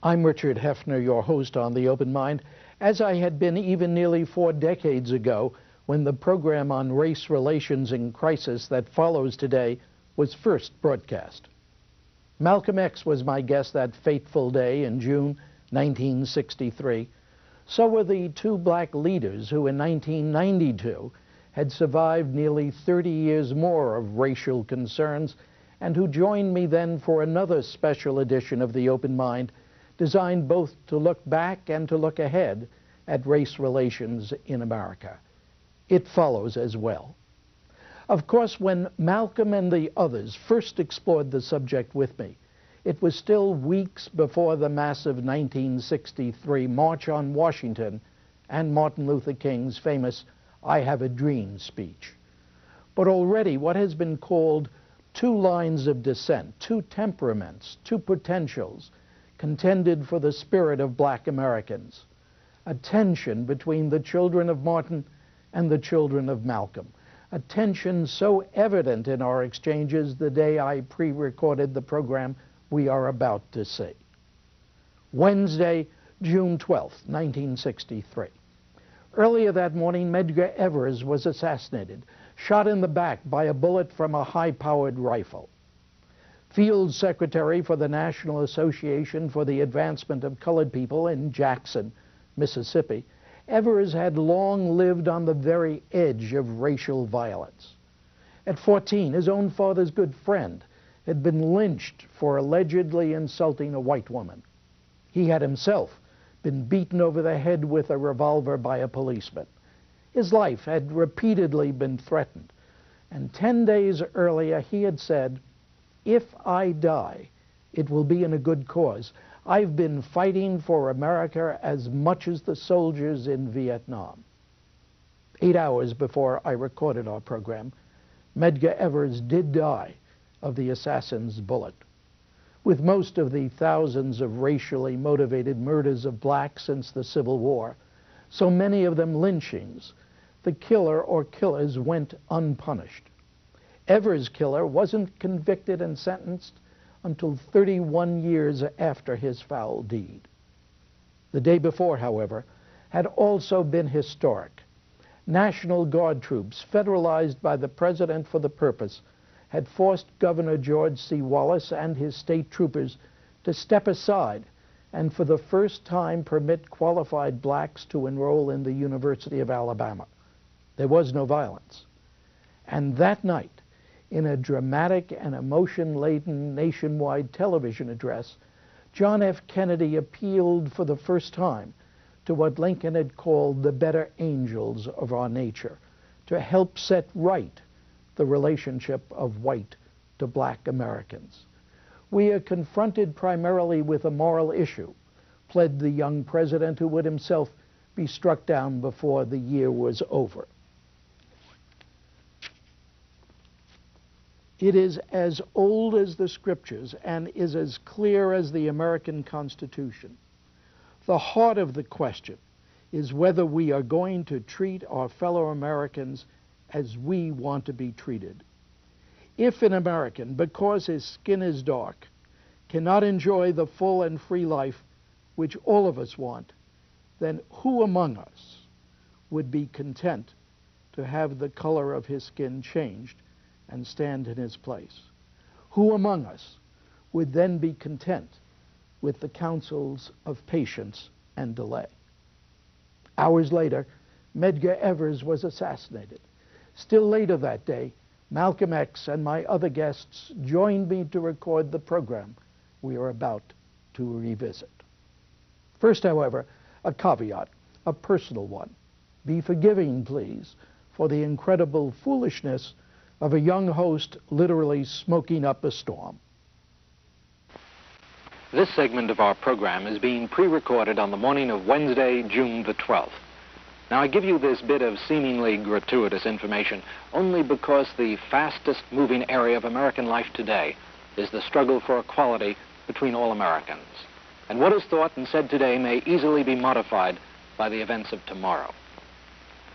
I'm Richard Hefner, your host on The Open Mind, as I had been even nearly 4 decades ago when the program on race relations in crisis that follows today was first broadcast. Malcolm X was my guest that fateful day in June 1963. So were the 2 black leaders who in 1992 had survived nearly 30 years more of racial concerns and who joined me then for another special edition of The Open Mind, designed both to look back and to look ahead at race relations in America. It follows as well. Of course, when Malcolm and the others first explored the subject with me, it was still weeks before the massive 1963 March on Washington and Martin Luther King's famous "I Have a Dream" speech. But already what has been called 2 lines of dissent, 2 temperaments, 2 potentials, contended for the spirit of black Americans, a tension between the children of Martin and the children of Malcolm, a tension so evident in our exchanges the day I pre-recorded the program we are about to see. Wednesday, June 12, 1963. Earlier that morning, Medgar Evers was assassinated, shot in the back by a bullet from a high-powered rifle. Field Secretary for the National Association for the Advancement of Colored People in Jackson, Mississippi, Evers had long lived on the very edge of racial violence. At 14, his own father's good friend had been lynched for allegedly insulting a white woman. He had himself been beaten over the head with a revolver by a policeman. His life had repeatedly been threatened, and 10 days earlier he had said, "If I die, it will be in a good cause. I've been fighting for America as much as the soldiers in Vietnam." 8 hours before I recorded our program, Medgar Evers did die of the assassin's bullet. With most of the thousands of racially motivated murders of blacks since the Civil War, so many of them lynchings, the killer or killers went unpunished. Evers' killer wasn't convicted and sentenced until 31 years after his foul deed. The day before, however, had also been historic. National Guard troops, federalized by the President for the purpose, had forced Governor George C. Wallace and his state troopers to step aside and for the first time permit qualified blacks to enroll in the University of Alabama. There was no violence. And that night, in a dramatic and emotion-laden nationwide television address, John F. Kennedy appealed for the first time to what Lincoln had called the better angels of our nature, to help set right the relationship of white to black Americans. "We are confronted primarily with a moral issue," pled the young president, who would himself be struck down before the year was over. It is as old as the scriptures and is as clear as the American Constitution. The heart of the question is whether we are going to treat our fellow Americans as we want to be treated. If an American, because his skin is dark, cannot enjoy the full and free life which all of us want, then who among us would be content to have the color of his skin changed and stand in his place? Who among us would then be content with the counsels of patience and delay? Hours later, Medgar Evers was assassinated. Still later that day, Malcolm X and my other guests joined me to record the program we are about to revisit. First, however, a caveat, a personal one. Be forgiving, please, for the incredible foolishness of a young host literally smoking up a storm. This segment of our program is being pre-recorded on the morning of Wednesday, June the 12th. Now, I give you this bit of seemingly gratuitous information only because the fastest moving area of American life today is the struggle for equality between all Americans. And what is thought and said today may easily be modified by the events of tomorrow.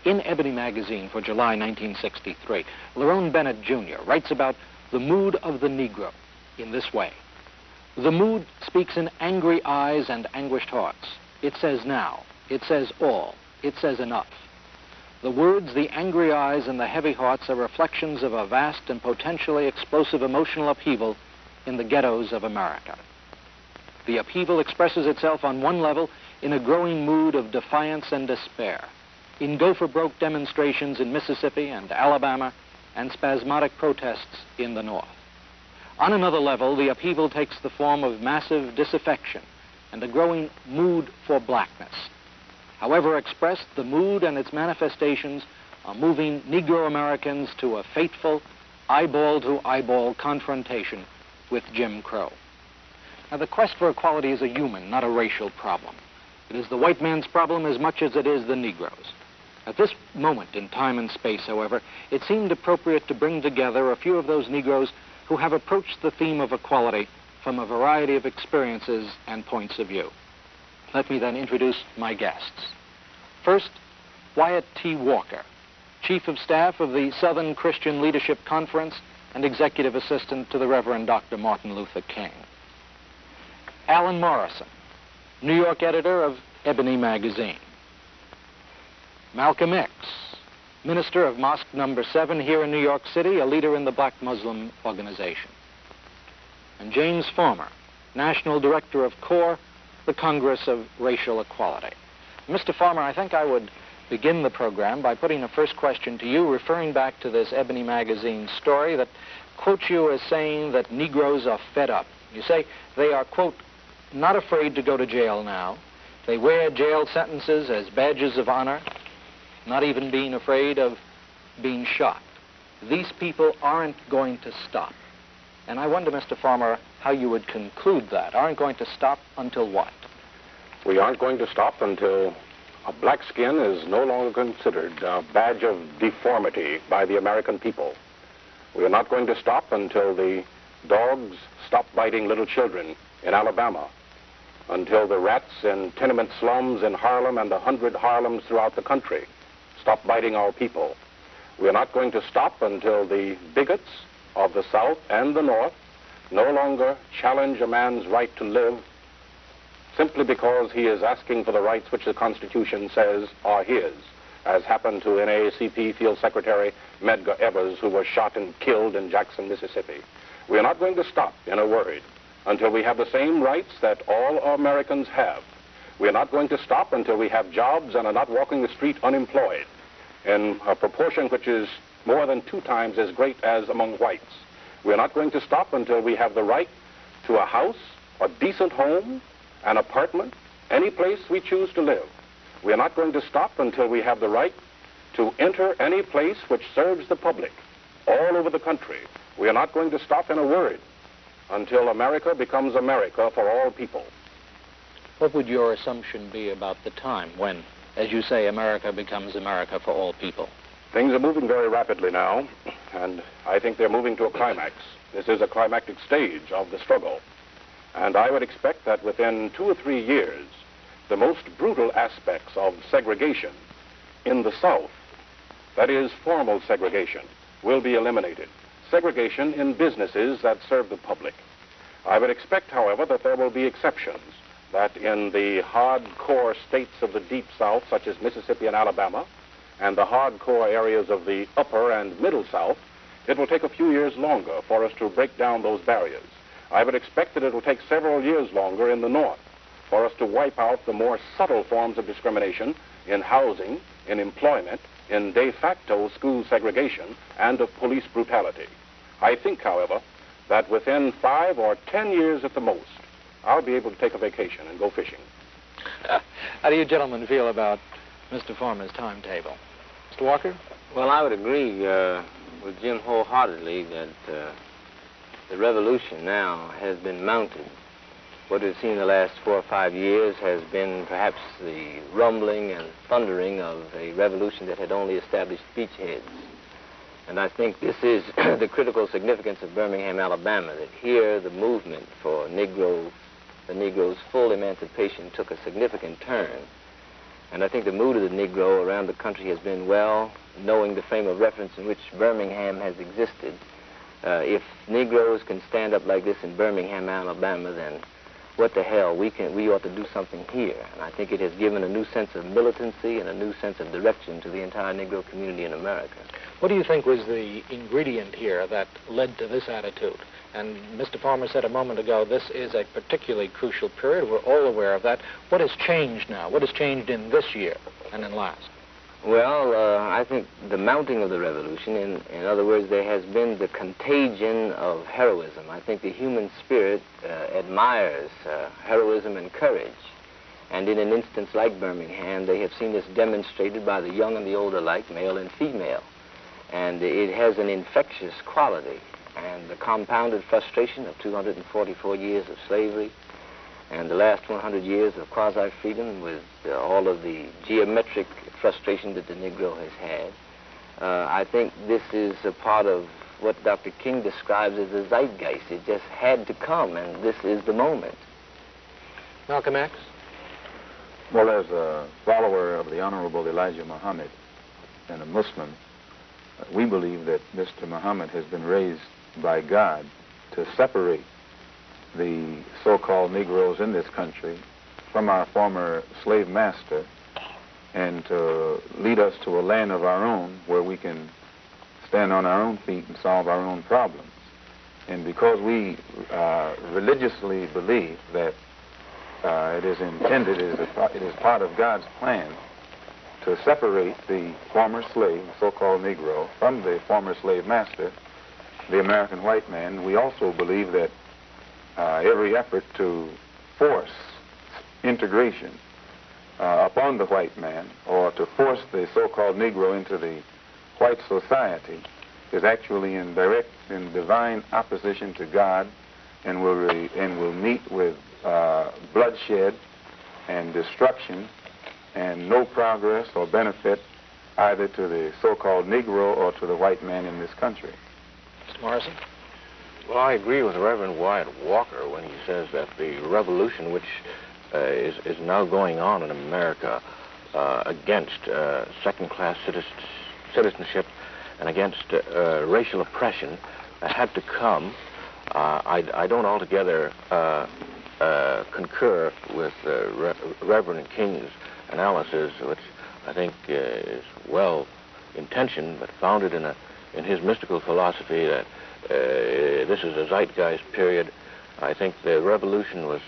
In Ebony magazine for July 1963, Lerone Bennett Jr. writes about the mood of the Negro in this way. The mood speaks in angry eyes and anguished hearts. It says now. It says all. It says enough. The words, the angry eyes, and the heavy hearts are reflections of a vast and potentially explosive emotional upheaval in the ghettos of America. The upheaval expresses itself on one level in a growing mood of defiance and despair, in go-for-broke demonstrations in Mississippi and Alabama, and spasmodic protests in the North. On another level, the upheaval takes the form of massive disaffection and a growing mood for blackness. However expressed, the mood and its manifestations are moving Negro Americans to a fateful, eyeball-to-eyeball confrontation with Jim Crow. Now, the quest for equality is a human, not a racial problem. It is the white man's problem as much as it is the Negro's. At this moment in time and space, however, it seemed appropriate to bring together a few of those Negroes who have approached the theme of equality from a variety of experiences and points of view. Let me then introduce my guests. First, Wyatt T. Walker, Chief of Staff of the Southern Christian Leadership Conference and Executive Assistant to the Reverend Dr. Martin Luther King. Alan Morrison, New York editor of Ebony magazine. Malcolm X, minister of Mosque Number 7 here in New York City, a leader in the Black Muslim organization. And James Farmer, national director of CORE, the Congress of Racial Equality. Mr. Farmer, I think I would begin the program by putting a first question to you, referring back to this Ebony magazine story that quotes you as saying that Negroes are fed up. You say they are, quote, not afraid to go to jail now. They wear jail sentences as badges of honor, not even being afraid of being shot. These people aren't going to stop. And I wonder, Mr. Farmer, how you would conclude that. Aren't going to stop until what? We aren't going to stop until a black skin is no longer considered a badge of deformity by the American people. We are not going to stop until the dogs stop biting little children in Alabama, until the rats in tenement slums in Harlem and the 100 Harlems throughout the country stop biting our people. We are not going to stop until the bigots of the South and the North no longer challenge a man's right to live simply because he is asking for the rights which the Constitution says are his, as happened to NAACP Field Secretary Medgar Evers, who was shot and killed in Jackson, Mississippi. We are not going to stop, in a word, until we have the same rights that all Americans have. We are not going to stop until we have jobs and are not walking the street unemployed in a proportion which is more than 2 times as great as among whites. We are not going to stop until we have the right to a house, a decent home, an apartment, any place we choose to live. We are not going to stop until we have the right to enter any place which serves the public all over the country. We are not going to stop, in a word, until America becomes America for all people. What would your assumption be about the time when, as you say, America becomes America for all people? Things are moving very rapidly now, and I think they're moving to a climax. This is a climactic stage of the struggle. And I would expect that within 2 or 3 years, the most brutal aspects of segregation in the South, that is, formal segregation, will be eliminated. Segregation in businesses that serve the public. I would expect, however, that there will be exceptions, that in the hardcore states of the Deep South, such as Mississippi and Alabama, and the hardcore areas of the Upper and Middle South, it will take a few years longer for us to break down those barriers. I would expect that it will take several years longer in the North for us to wipe out the more subtle forms of discrimination in housing, in employment, in de facto school segregation, and of police brutality. I think, however, that within 5 or 10 years at the most, I'll be able to take a vacation and go fishing. How do you gentlemen feel about Mr. Farmer's timetable? Mr. Walker? Well, I would agree with Jim wholeheartedly that the revolution now has been mounted. What we've seen in the last 4 or 5 years has been perhaps the rumbling and thundering of a revolution that had only established beachheads. And I think this is the critical significance of Birmingham, Alabama, that here the movement for the Negro's full emancipation took a significant turn. And I think the mood of the Negro around the country has been, well, knowing the frame of reference in which Birmingham has existed, If Negroes can stand up like this in Birmingham, Alabama, then what the hell, we ought to do something here. And I think it has given a new sense of militancy and a new sense of direction to the entire Negro community in America. What do you think was the ingredient here that led to this attitude? And Mr. Farmer said a moment ago, this is a particularly crucial period. We're all aware of that. What has changed now? What has changed in this year and in last? Well, I think the mounting of the revolution, in other words, there has been the contagion of heroism. I think the human spirit admires heroism and courage. And in an instance like Birmingham, they have seen this demonstrated by the young and the old alike, male and female. And it has an infectious quality. And the compounded frustration of 244 years of slavery and the last 100 years of quasi-freedom with all of the geometric frustration that the Negro has had. I think this is a part of what Dr. King describes as a zeitgeist. It just had to come, and this is the moment. Malcolm X? Well, as a follower of the Honorable Elijah Muhammad and a Muslim, we believe that Mr. Muhammad has been raised by God to separate the so-called Negroes in this country from our former slave master and to lead us to a land of our own where we can stand on our own feet and solve our own problems. And because we religiously believe that it is intended, it is part of God's plan to separate the former slave, the so-called Negro, from the former slave master, the American white man, we also believe that every effort to force integration upon the white man or to force the so-called Negro into the white society is actually in divine opposition to God and will meet with bloodshed and destruction and no progress or benefit either to the so-called Negro or to the white man in this country. Mr. Morrison? Well, I agree with Reverend Wyatt Walker when he says that the revolution which is now going on in America against second-class citizenship and against racial oppression had to come. I don't altogether concur with Reverend King's analysis, which I think is well-intentioned but founded in his mystical philosophy that this is a zeitgeist period. I think the revolution was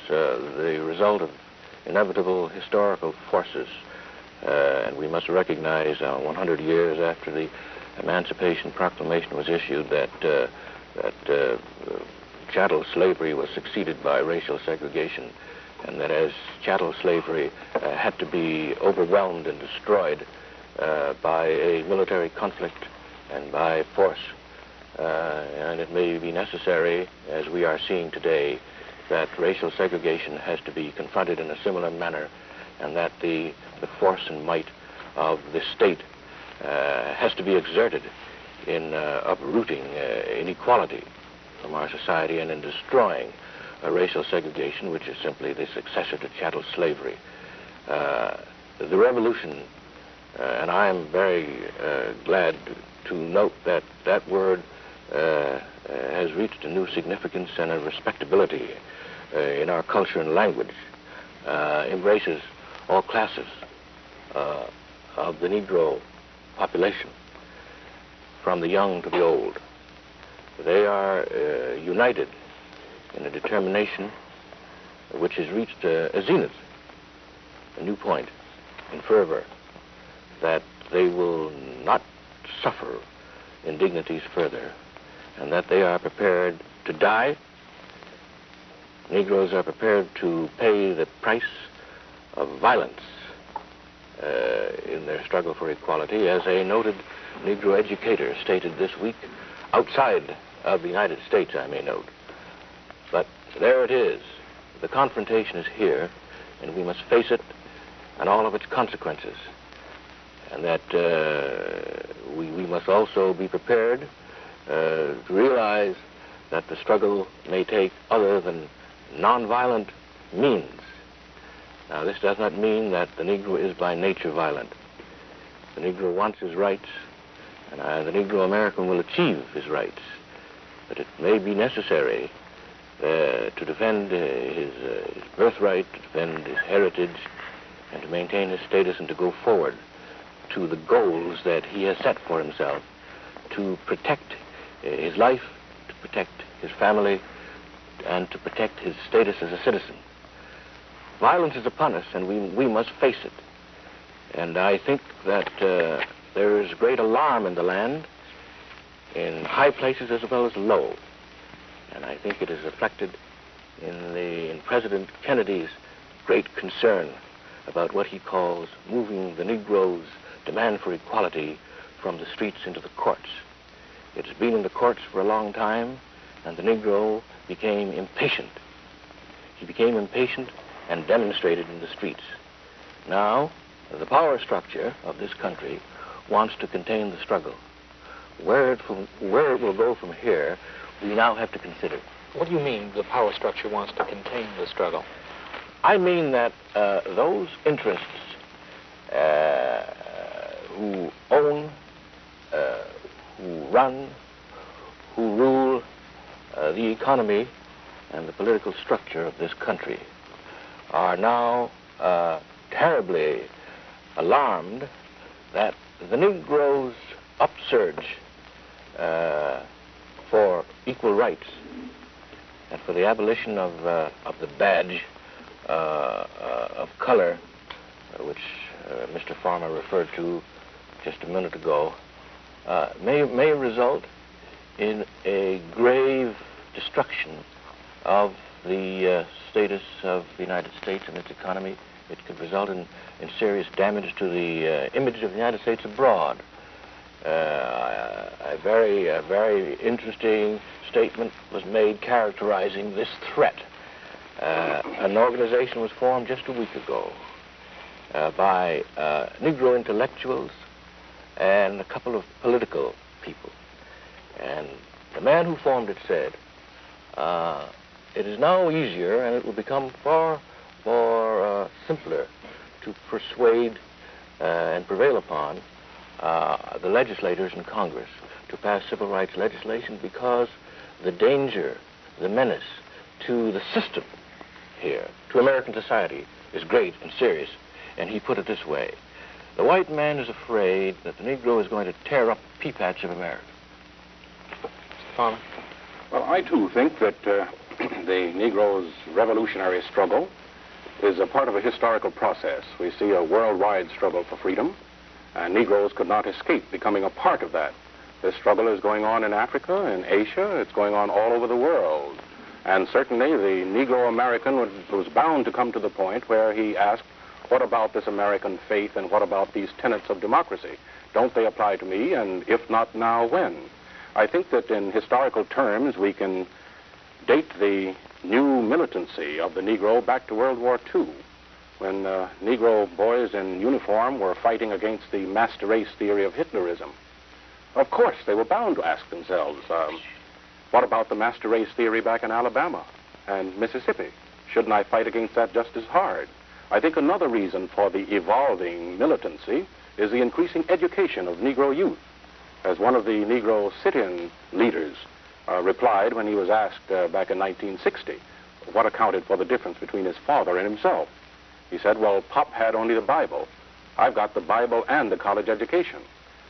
the result of inevitable historical forces, and we must recognize 100 years after the Emancipation Proclamation was issued that chattel slavery was succeeded by racial segregation, and that as chattel slavery had to be overwhelmed and destroyed by a military conflict and by force. And it may be necessary, as we are seeing today, that racial segregation has to be confronted in a similar manner, and that the force and might of the state has to be exerted in uprooting inequality from our society and in destroying racial segregation, which is simply the successor to chattel slavery. The revolution, and I am very glad to note that that word has reached a new significance and a respectability in our culture and language, embraces all classes of the Negro population, from the young to the old. They are united in a determination which has reached a zenith, a new point in fervor, that they will not suffer indignities further, and that they are prepared to die. Negroes are prepared to pay the price of violence in their struggle for equality, as a noted Negro educator stated this week, outside of the United States, I may note. But there it is. The confrontation is here, and we must face it and all of its consequences. And that we must also be prepared to realize that the struggle may take other than nonviolent means. Now, this does not mean that the Negro is by nature violent. The Negro wants his rights, And the Negro American will achieve his rights. But it may be necessary to defend his birthright, to defend his heritage, and to maintain his status and to go forward to the goals that he has set for himself, to protect his life, to protect his family, and to protect his status as a citizen. Violence is upon us, and we must face it. And I think that there is great alarm in the land, in high places as well as low. And I think it is reflected in President Kennedy's great concern about what he calls moving the Negro's demand for equality from the streets into the courts. It has been in the courts for a long time, and the Negro became impatient. He became impatient and demonstrated in the streets. Now, the power structure of this country wants to contain the struggle. Where it will go from here, we now have to consider. What do you mean the power structure wants to contain the struggle? I mean that those interests who own, who run, who rule the economy and the political structure of this country are now terribly alarmed that the Negro's upsurge for equal rights and for the abolition of the badge of color, which Mr. Farmer referred to just a minute ago, may result in a grave destruction of the status of the United States and its economy. It could result in serious damage to the image of the United States abroad. A very interesting statement was made characterizing this threat. An organization was formed just a week ago by Negro intellectuals and a couple of political people. And the man who formed it said, it is now easier and it will become far more simpler to persuade and prevail upon the legislators in Congress to pass civil rights legislation because the danger, the menace to the system here, to American society, is great and serious. And he put it this way: the white man is afraid that the Negro is going to tear up the pea patch of America. Mr. Farmer? Well, I too think that the Negro's revolutionary struggle is a part of a historical process. We see a worldwide struggle for freedom, and Negroes could not escape becoming a part of that. This struggle is going on in Africa, in Asia, it's going on all over the world. And certainly the Negro American was bound to come to the point where he asked, what about this American faith and what about these tenets of democracy? Don't they apply to me? And if not now, when? I think that in historical terms we can date the new militancy of the Negro back to World War II, when Negro boys in uniform were fighting against the master race theory of Hitlerism. Of course, they were bound to ask themselves, what about the master race theory back in Alabama and Mississippi? Shouldn't I fight against that just as hard? I think another reason for the evolving militancy is the increasing education of Negro youth. As one of the Negro sit-in leaders replied when he was asked back in 1960 what accounted for the difference between his father and himself. He said, well, Pop had only the Bible. I've got the Bible and the college education.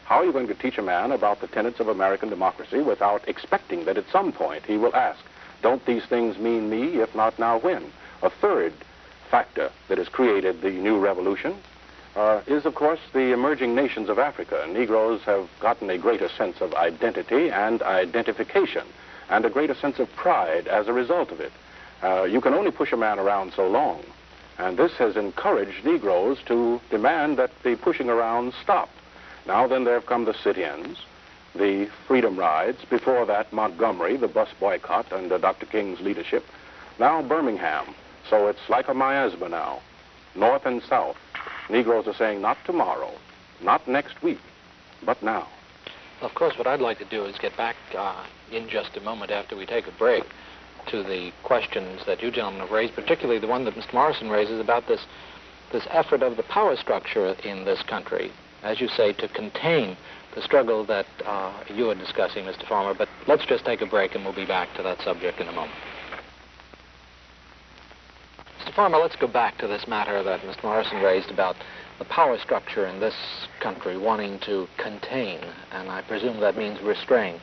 How are you going to teach a man about the tenets of American democracy without expecting that at some point he will ask, don't these things mean me? If not now, when? A third factor that has created the new revolution is, of course, the emerging nations of Africa. Negroes have gotten a greater sense of identity and identification and a greater sense of pride as a result of it. You can only push a man around so long, and this has encouraged Negroes to demand that the pushing around stop. Now then there have come the sit-ins, the freedom rides, before that Montgomery, the bus boycott under Dr. King's leadership, now Birmingham. So it's like a miasma now, north and south. Negroes are saying not tomorrow, not next week, but now. Of course, what I'd like to do is get back in just a moment after we take a break to the questions that you gentlemen have raised, particularly the one that Mr. Morrison raises about this effort of the power structure in this country, as you say, to contain the struggle that you are discussing, Mr. Farmer, but let's just take a break and we'll be back to that subject in a moment. Mr. Farmer, let's go back to this matter that Mr. Morrison raised about the power structure in this country wanting to contain, and I presume that means restrain,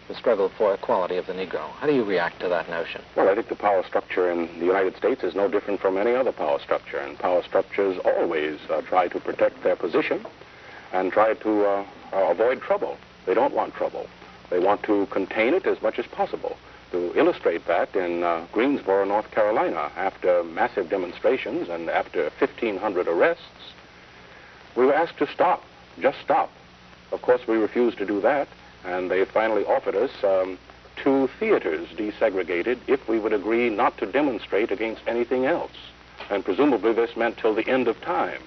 the struggle for equality of the Negro. How do you react to that notion? Well, I think the power structure in the United States is no different from any other power structure, and power structures always try to protect their position and try to avoid trouble. They don't want trouble. They want to contain it as much as possible. To illustrate that, in Greensboro, North Carolina, after massive demonstrations and after 1,500 arrests, we were asked to stop, just stop. Of course, we refused to do that, and they finally offered us 2 theaters desegregated if we would agree not to demonstrate against anything else. And presumably this meant till the end of time.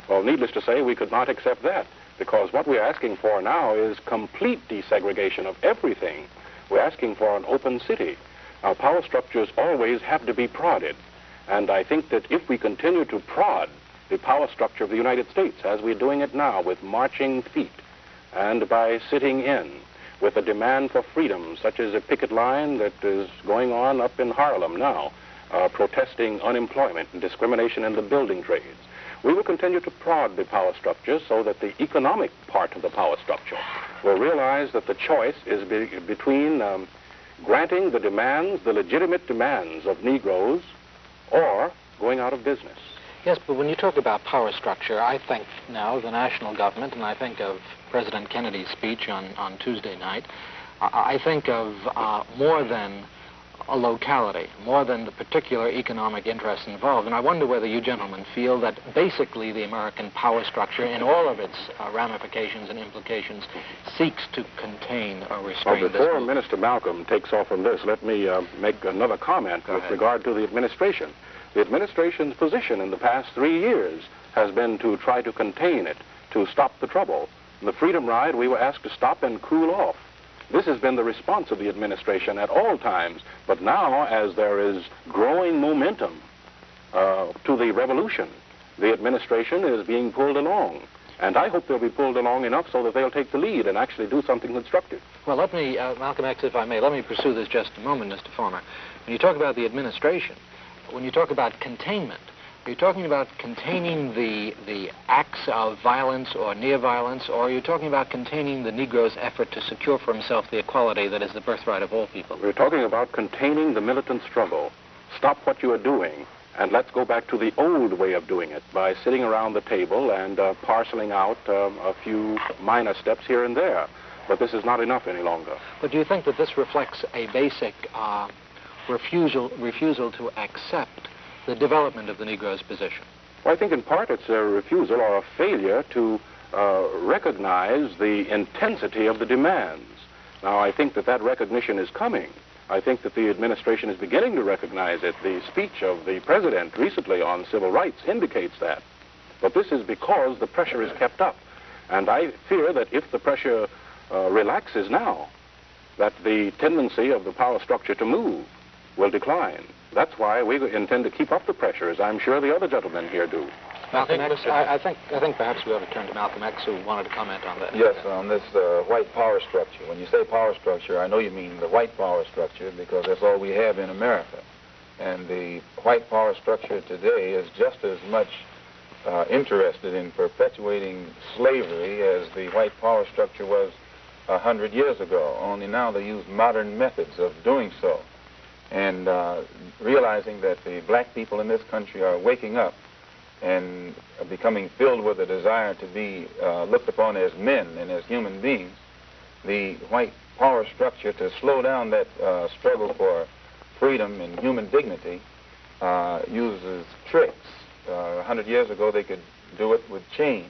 Well, needless to say, we could not accept that, because what we're asking for now is complete desegregation of everything. We're asking for an open city. Our power structures always have to be prodded. And I think that if we continue to prod the power structure of the United States, as we're doing it now with marching feet, and by sitting in, with a demand for freedom, such as a picket line that is going on up in Harlem now, protesting unemployment and discrimination in the building trades, we will continue to prod the power structure so that the economic part of the power structure will realize that the choice is between granting the demands, the legitimate demands of Negroes, or going out of business. Yes, but when you talk about power structure, I think now of the national government, and I think of President Kennedy's speech on Tuesday night. I think of more than a locality, more than the particular economic interests involved. And I wonder whether you gentlemen feel that basically the American power structure, in all of its ramifications and implications, seeks to contain or restrain this before movement. Minister Malcolm takes off on this, let me make another comment with regard to the administration. The administration's position in the past 3 years has been to try to contain it, to stop the trouble. In the Freedom Ride, we were asked to stop and cool off. This has been the response of the administration at all times. But now, as there is growing momentum to the revolution, the administration is being pulled along. And I hope they'll be pulled along enough so that they'll take the lead and actually do something constructive. Well, let me, Malcolm X, if I may, let me pursue this just a moment, Mr. Farmer. When you talk about the administration, when you talk about containment, are you talking about containing the acts of violence or near violence, or are you talking about containing the Negro's effort to secure for himself the equality that is the birthright of all people? We're talking about containing the militant struggle. Stop what you are doing, and let's go back to the old way of doing it by sitting around the table and parceling out a few minor steps here and there. But this is not enough any longer. But do you think that this reflects a basic refusal to accept the development of the Negro's position? Well, I think in part it's a refusal or a failure to recognize the intensity of the demands. Now, I think that that recognition is coming. I think that the administration is beginning to recognize it. The speech of the president recently on civil rights indicates that. But this is because the pressure is kept up. And I fear that if the pressure relaxes now, that the tendency of the power structure to move will decline. That's why we intend to keep up the pressure, as I'm sure the other gentlemen here do. Malcolm X, I think perhaps we ought to turn to Malcolm X, who wanted to comment on that. Yes, on this white power structure. When you say power structure, I know you mean the white power structure, because that's all we have in America. And the white power structure today is just as much interested in perpetuating slavery as the white power structure was 100 years ago. Only now they use modern methods of doing so. And realizing that the black people in this country are waking up and becoming filled with a desire to be looked upon as men and as human beings, the white power structure, to slow down that struggle for freedom and human dignity, uses tricks. 100 years ago they could do it with chains.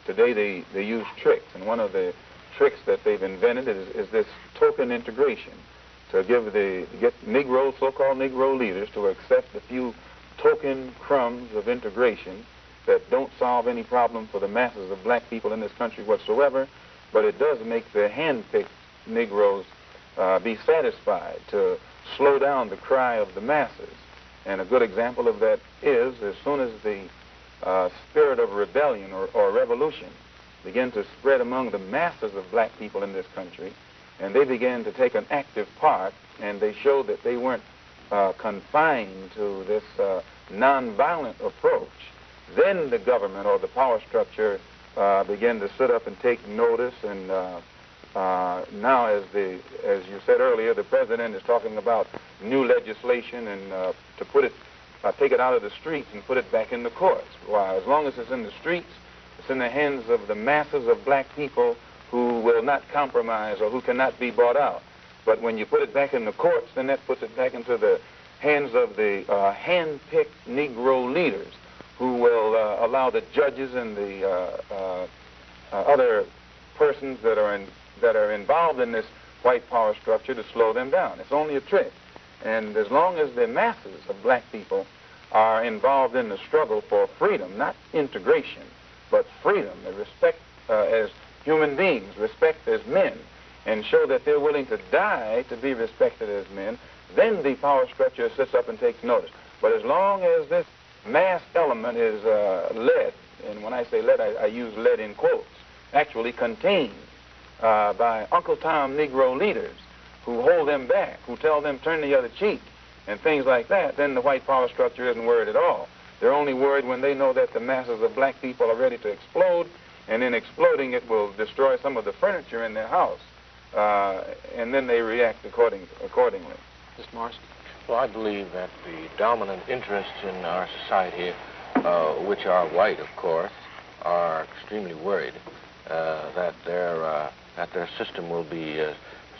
Today they use tricks, and one of the tricks that they've invented is this token integration, to get Negro, so-called Negro leaders to accept a few token crumbs of integration that don't solve any problem for the masses of black people in this country whatsoever, but it does make the hand-picked Negroes be satisfied, to slow down the cry of the masses. And a good example of that is, as soon as the spirit of rebellion or revolution began to spread among the masses of black people in this country, and they began to take an active part, and they showed that they weren't confined to this nonviolent approach, then the government or the power structure began to sit up and take notice. And now, as you said earlier, the president is talking about new legislation and to put it, take it out of the streets and put it back in the courts. Why? As long as it's in the streets, it's in the hands of the masses of black people who will not compromise or who cannot be bought out. But when you put it back in the courts, then that puts it back into the hands of the hand-picked Negro leaders who will allow the judges and the other persons that are involved in this white power structure to slow them down. It's only a trick. And as long as the masses of black people are involved in the struggle for freedom, not integration, but freedom, and respect as human beings, respect as men, and show that they're willing to die to be respected as men, then the power structure sits up and takes notice. But as long as this mass element is led, and when I say led, I use led in quotes, actually contained by Uncle Tom Negro leaders who hold them back, who tell them turn the other cheek, and things like that, then the white power structure isn't worried at all. They're only worried when they know that the masses of black people are ready to explode, and in exploding it will destroy some of the furniture in their house, and then they react accordingly. Mr. Morrison? Well, I believe that the dominant interests in our society, which are white, of course, are extremely worried that their system will be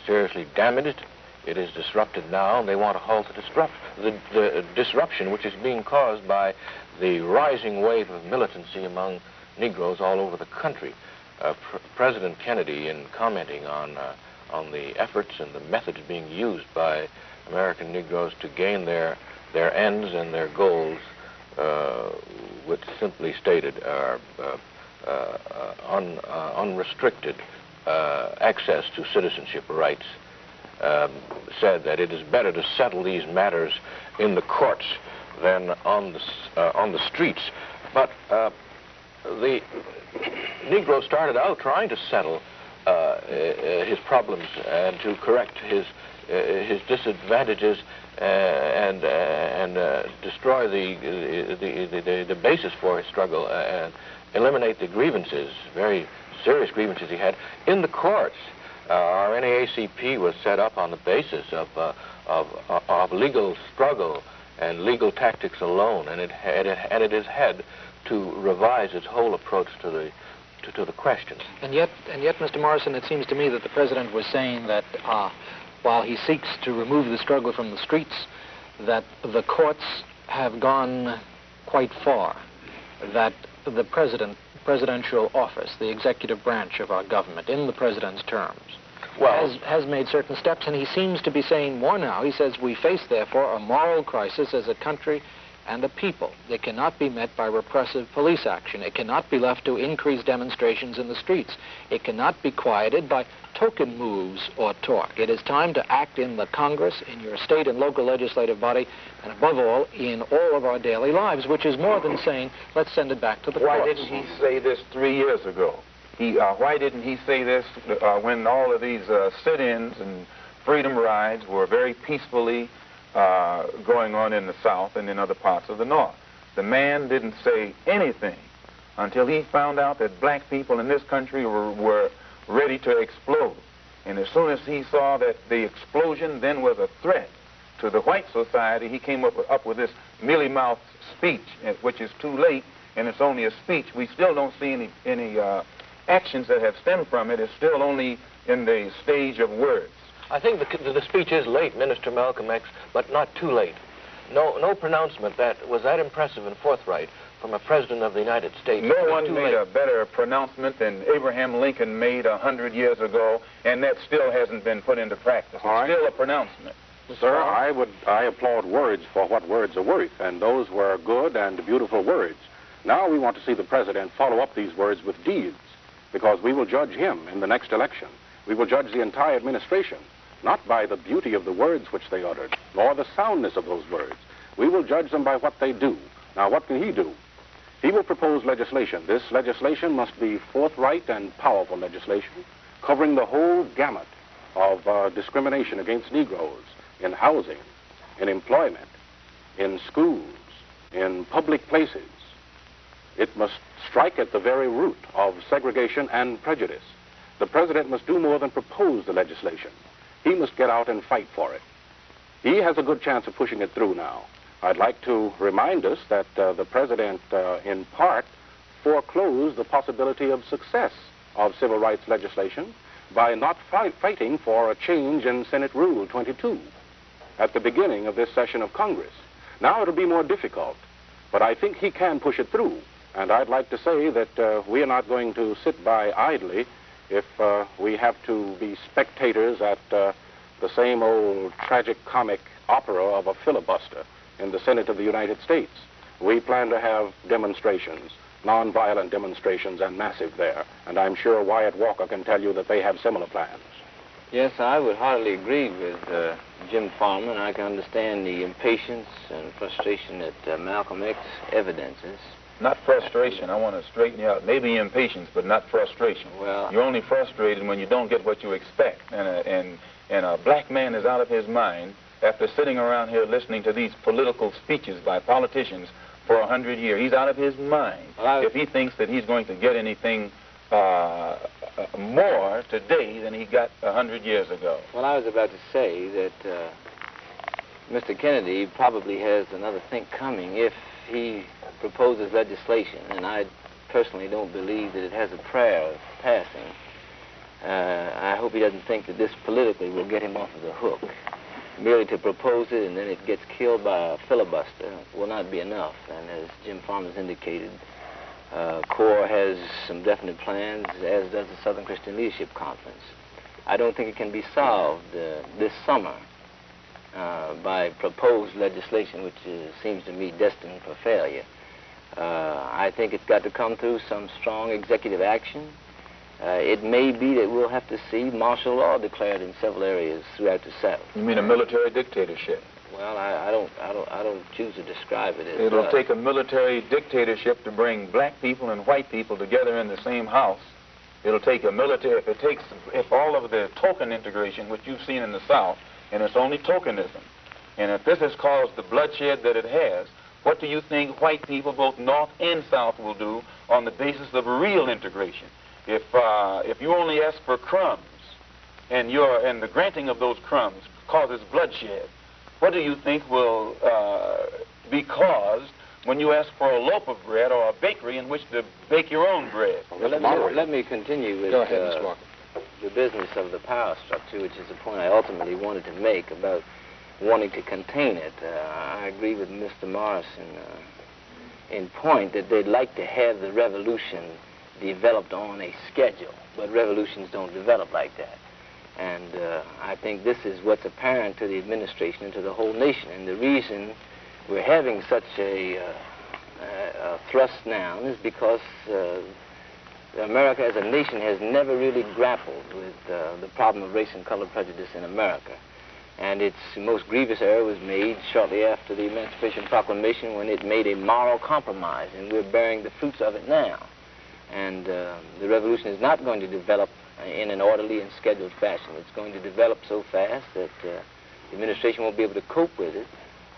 seriously damaged. It is disrupted now, and they want to halt the disruption which is being caused by the rising wave of militancy among Negroes all over the country. President Kennedy, in commenting on the efforts and the methods being used by American Negroes to gain their ends and their goals, which simply stated are unrestricted access to citizenship rights, said that it is better to settle these matters in the courts than on the streets. But the Negro started out trying to settle his problems and to correct his disadvantages and destroy the basis for his struggle and eliminate the grievances, very serious grievances he had in the courts. Our NAACP was set up on the basis of legal struggle and legal tactics alone, and it has had to revise its whole approach to the question. And yet, Mr. Morrison, it seems to me that the president was saying that while he seeks to remove the struggle from the streets, that the courts have gone quite far, that the presidential office, the executive branch of our government, in the president's terms, has made certain steps, and he seems to be saying more now. He says, we face, therefore, a moral crisis as a country and a people. It cannot be met by repressive police action. It cannot be left to increase demonstrations in the streets. It cannot be quieted by token moves or talk. It is time to act in the Congress, in your state and local legislative body, and above all, in all of our daily lives, which is more than saying, let's send it back to the courts. Why didn't he say this 3 years ago? Why didn't he say this when all of these sit-ins and freedom rides were very peacefully going on in the South and in other parts of the North? The man didn't say anything until he found out that black people in this country were ready to explode. And as soon as he saw that the explosion then was a threat to the white society, he came up with this mealy-mouthed speech, which is too late, and it's only a speech. We still don't see any actions that have stemmed from it. It's still only in the stage of words. I think the speech is late, Minister Malcolm X, but not too late. No pronouncement that was that impressive and forthright from a president of the United States. No one made a better pronouncement than Abraham Lincoln made 100 years ago, and that still hasn't been put into practice. It's still a pronouncement. Sir, I applaud words for what words are worth, and those were good and beautiful words. Now we want to see the president follow up these words with deeds, because we will judge him in the next election. We will judge the entire administration, not by the beauty of the words which they uttered, nor the soundness of those words. We will judge them by what they do. Now, what can he do? He will propose legislation. This legislation must be forthright and powerful legislation, covering the whole gamut of discrimination against Negroes in housing, in employment, in schools, in public places. It must strike at the very root of segregation and prejudice. The president must do more than propose the legislation. He must get out and fight for it. He has a good chance of pushing it through now. I'd like to remind us that the president, in part, foreclosed the possibility of success of civil rights legislation by not fighting for a change in Senate Rule 22 at the beginning of this session of Congress. Now it'll be more difficult, but I think he can push it through. And I'd like to say that we are not going to sit by idly if we have to be spectators at the same old tragic comic opera of a filibuster in the Senate of the United States. We plan to have demonstrations, nonviolent demonstrations, and massive there. And I'm sure Wyatt Walker can tell you that they have similar plans. Yes, I would heartily agree with Jim Farmer, and I can understand the impatience and frustration that Malcolm X evidences. Not frustration. I want to straighten you out. Maybe impatience, but not frustration. Well, you're only frustrated when you don't get what you expect. And a black man is out of his mind after sitting around here listening to these political speeches by politicians for 100 years. He's out of his mind if he thinks that he's going to get anything more today than he got 100 years ago. Well, I was about to say that Mr. Kennedy probably has another think coming if he proposes legislation, and I personally don't believe that it has a prayer of passing. I hope he doesn't think that this politically will get him off of the hook. Merely to propose it and then it gets killed by a filibuster will not be enough. And as Jim Farmer's indicated, CORE has some definite plans, as does the Southern Christian Leadership Conference. I don't think it can be solved this summer by proposed legislation, which seems to me destined for failure. I think it's got to come through some strong executive action. It may be that we'll have to see martial law declared in several areas throughout the South. You mean a military dictatorship? Well, I don't choose to describe it as. It'll take a military dictatorship to bring black people and white people together in the same house. It'll take a military. If all of the token integration, which you've seen in the South, and it's only tokenism, and if this has caused the bloodshed that it has, what do you think white people, both North and South, will do on the basis of real integration? If you only ask for crumbs, and the granting of those crumbs causes bloodshed, what do you think will be caused when you ask for a loaf of bread or a bakery in which to bake your own bread? Well, let me continue with the business of the power structure, which is the point I ultimately wanted to make about wanting to contain it. I agree with Mr. Morrison in point that they'd like to have the revolution developed on a schedule, but revolutions don't develop like that. And I think this is what's apparent to the administration and to the whole nation. And the reason we're having such a thrust now is because America as a nation has never really grappled with the problem of race and color prejudice in America. And its most grievous error was made shortly after the Emancipation Proclamation, when it made a moral compromise, and we're bearing the fruits of it now. And the revolution is not going to develop in an orderly and scheduled fashion. It's going to develop so fast that the administration won't be able to cope with it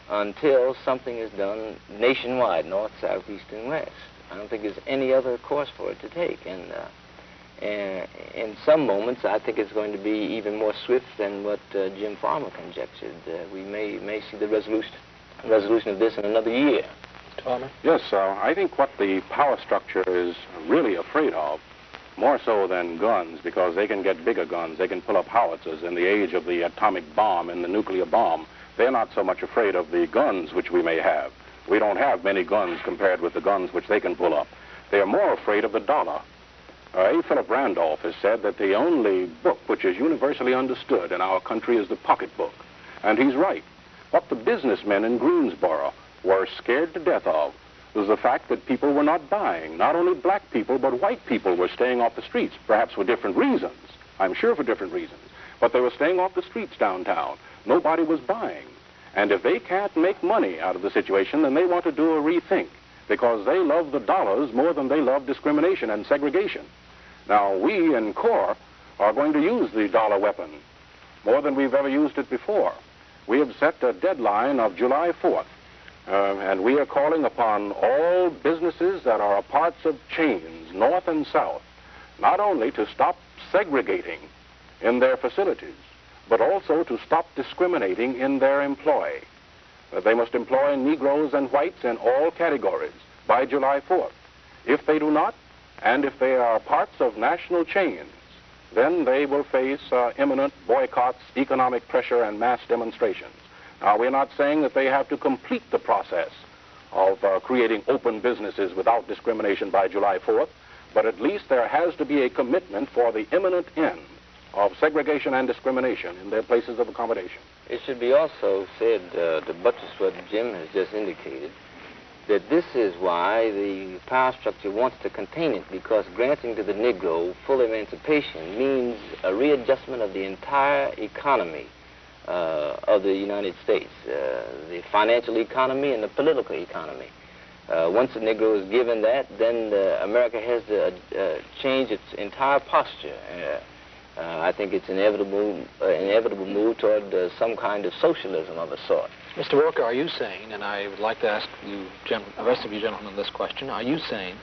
until something is done nationwide, north, south, east, and west. I don't think there's any other course for it to take. And in some moments, I think it's going to be even more swift than what Jim Farmer conjectured. We may see the resolution of this in another year. Farmer? Yes, I think what the power structure is really afraid of, more so than guns, because they can get bigger guns, they can pull up howitzers in the age of the atomic bomb and the nuclear bomb. They're not so much afraid of the guns which we may have. We don't have many guns compared with the guns which they can pull up. They are more afraid of the dollar. A. Philip Randolph has said that the only book which is universally understood in our country is the pocketbook. And he's right. What the businessmen in Greensboro were scared to death of was the fact that people were not buying. Not only black people, but white people were staying off the streets, perhaps for different reasons. I'm sure for different reasons. But they were staying off the streets downtown. Nobody was buying. And if they can't make money out of the situation, then they want to do a rethink. because they love the dollars more than they love discrimination and segregation. Now, we in CORE are going to use the dollar weapon more than we've ever used it before. We have set a deadline of July 4th, and we are calling upon all businesses that are parts of chains, north and south, not only to stop segregating in their facilities, but also to stop discriminating in their employ. They must employ Negroes and whites in all categories by July 4th. If they do not, and if they are parts of national chains, then they will face imminent boycotts, economic pressure, and mass demonstrations. Now, we're not saying that they have to complete the process of creating open businesses without discrimination by July 4th, but at least there has to be a commitment for the imminent end of segregation and discrimination in their places of accommodation. It should be also said, to buttress what Jim has just indicated, that this is why the power structure wants to contain it, because granting to the Negro full emancipation means a readjustment of the entire economy of the United States, the financial economy and the political economy. Once the Negro is given that, then America has to change its entire posture. I think it's inevitable move toward some kind of socialism of a sort. Mr. Walker, are you saying, and I would like to ask you, the rest of you gentlemen, this question, are you saying,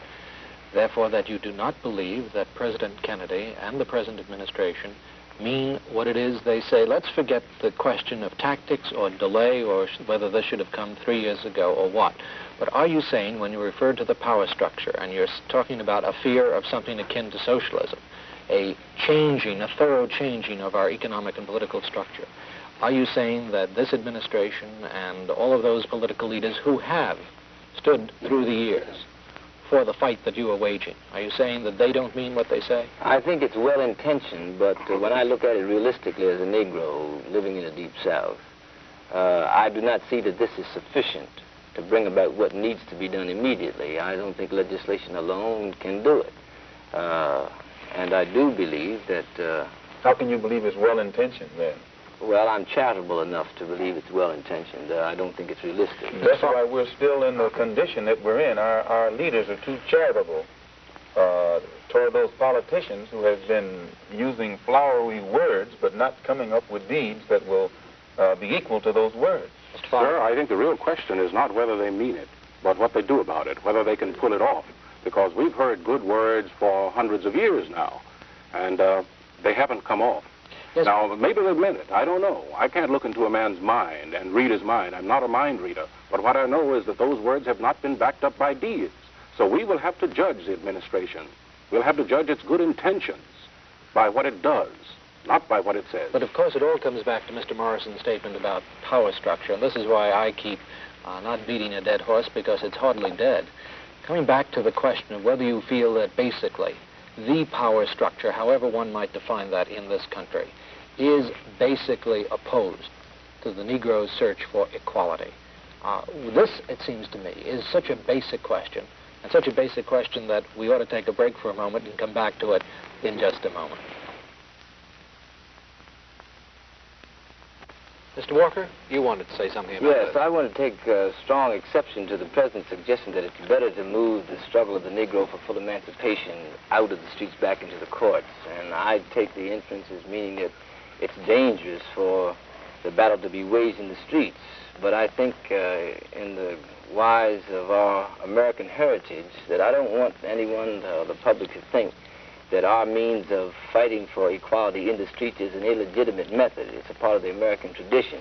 therefore, that you do not believe that President Kennedy and the present administration mean what it is they say? Let's forget the question of tactics or delay or whether this should have come 3 years ago or what. But are you saying, when you refer to the power structure and you're talking about a fear of something akin to socialism, a thorough changing of our economic and political structure, are you saying that this administration and all of those political leaders who have stood through the years for the fight that you are waging, are you saying that they don't mean what they say? I think it's well-intentioned, but when I look at it realistically as a Negro living in the Deep South, I do not see that this is sufficient to bring about what needs to be done immediately. I don't think legislation alone can do it. And I do believe that... How can you believe it's well-intentioned, then? Well, I'm charitable enough to believe it's well-intentioned. I don't think it's realistic. That's why we're still in the condition that we're in. Our leaders are too charitable toward those politicians who have been using flowery words but not coming up with deeds that will be equal to those words. Sir, I think the real question is not whether they mean it, but what they do about it, whether they can pull it off. Because we've heard good words for hundreds of years now, and they haven't come off. Yes. Now, maybe they've meant it. I don't know. I can't look into a man's mind and read his mind. I'm not a mind reader. But what I know is that those words have not been backed up by deeds. So we will have to judge the administration. We'll have to judge its good intentions by what it does, not by what it says. But, of course, it all comes back to Mr. Morrison's statement about power structure. And this is why I keep not beating a dead horse, because it's hardly dead. Coming back to the question of whether you feel that basically the power structure, however one might define that in this country, is basically opposed to the Negro's search for equality. This, it seems to me, is such a basic question, and such a basic question that we ought to take a break for a moment and come back to it in just a moment. Mr. Walker, you wanted to say something about this. Yes, I want to take strong exception to the President's suggestion that it's better to move the struggle of the Negro for full emancipation out of the streets back into the courts. And I take the inference as meaning that it's dangerous for the battle to be waged in the streets. But I think in the wise of our American heritage that I don't want anyone or the public to think that our means of fighting for equality in the streets is an illegitimate method. It's a part of the American tradition.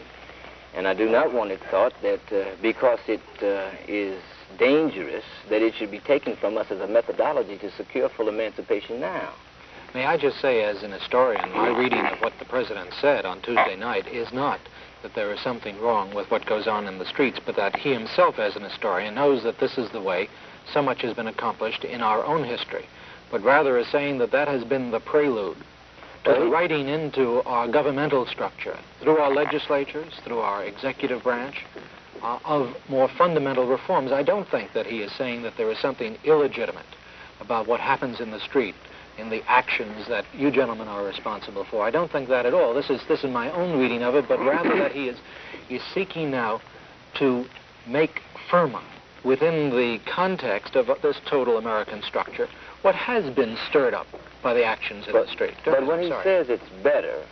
And I do not want it thought that because it is dangerous, that it should be taken from us as a methodology to secure full emancipation now. May I just say, as an historian, my reading of what the President said on Tuesday night is not that there is something wrong with what goes on in the streets, but that he himself, as an historian, knows that this is the way so much has been accomplished in our own history, but rather is saying that that has been the prelude to the writing into our governmental structure, through our legislatures, through our executive branch, of more fundamental reforms. I don't think that he is saying that there is something illegitimate about what happens in the street, in the actions that you gentlemen are responsible for. I don't think that at all. This is my own reading of it, but rather that he is seeking now to make firmer within the context of this total American structure, what has been stirred up by the actions in the street. But when he says it's better,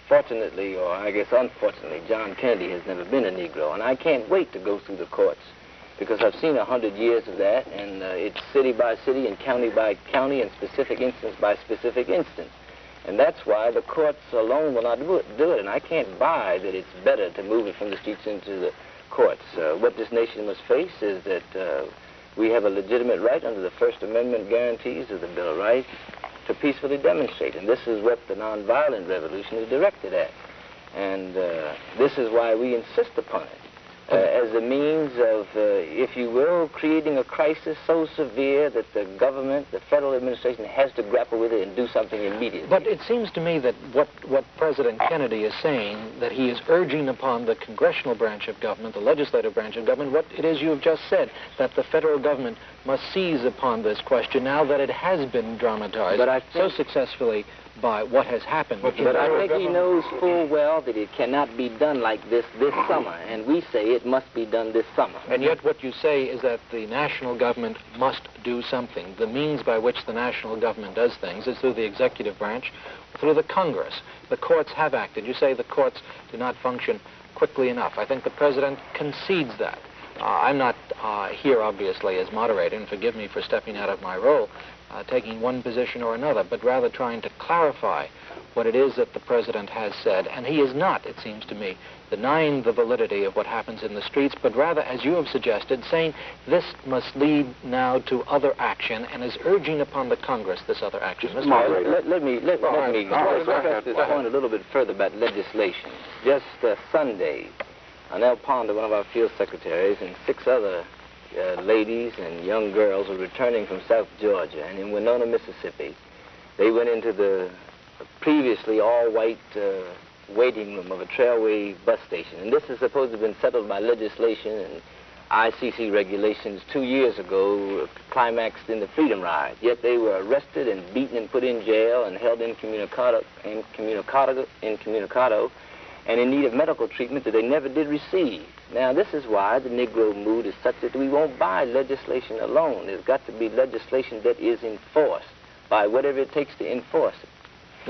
fortunately, or I guess unfortunately, John Kennedy has never been a Negro, and I can't wait to go through the courts, because I've seen 100 years of that, and it's city by city and county by county and specific instance by specific instance. And that's why the courts alone will not do it. And I can't buy that it's better to move it from the streets into the courts. What this nation must face is that we have a legitimate right under the First Amendment guarantees of the Bill of Rights to peacefully demonstrate. And this is what the nonviolent revolution is directed at. And this is why we insist upon it. As a means of, if you will, creating a crisis so severe that the government, the federal administration, has to grapple with it and do something immediately. But it seems to me that what President Kennedy is saying, that he is urging upon the congressional branch of government, the legislative branch of government, what it is you have just said, that the federal government must seize upon this question now that it has been dramatized so successfully by what has happened. But I think he knows full well that it cannot be done like this summer, and we say it must be done this summer. And yet what you say is that the national government must do something. The means by which the national government does things is through the executive branch, through the Congress. The courts have acted. You say the courts do not function quickly enough. I think the president concedes that. I'm not here, obviously, as moderator, and forgive me for stepping out of my role, taking one position or another, but rather trying to clarify what it is that the president has said. And he is not, it seems to me, denying the validity of what happens in the streets, but rather, as you have suggested, saying this must lead now to other action, and is urging upon the Congress this other action. Let me press this point a little bit further about legislation. Just Sunday, Anel Ponder, one of our field secretaries, and 6 other ladies and young girls were returning from South Georgia, and in Winona, Mississippi, they went into the previously all-white waiting room of a Trailway bus station. And this is supposed to have been settled by legislation and ICC regulations 2 years ago, climaxed in the Freedom Ride. Yet they were arrested and beaten and put in jail and held incommunicado and in need of medical treatment that they never did receive. Now, this is why the Negro mood is such that we won't buy legislation alone. There's got to be legislation that is enforced by whatever it takes to enforce it.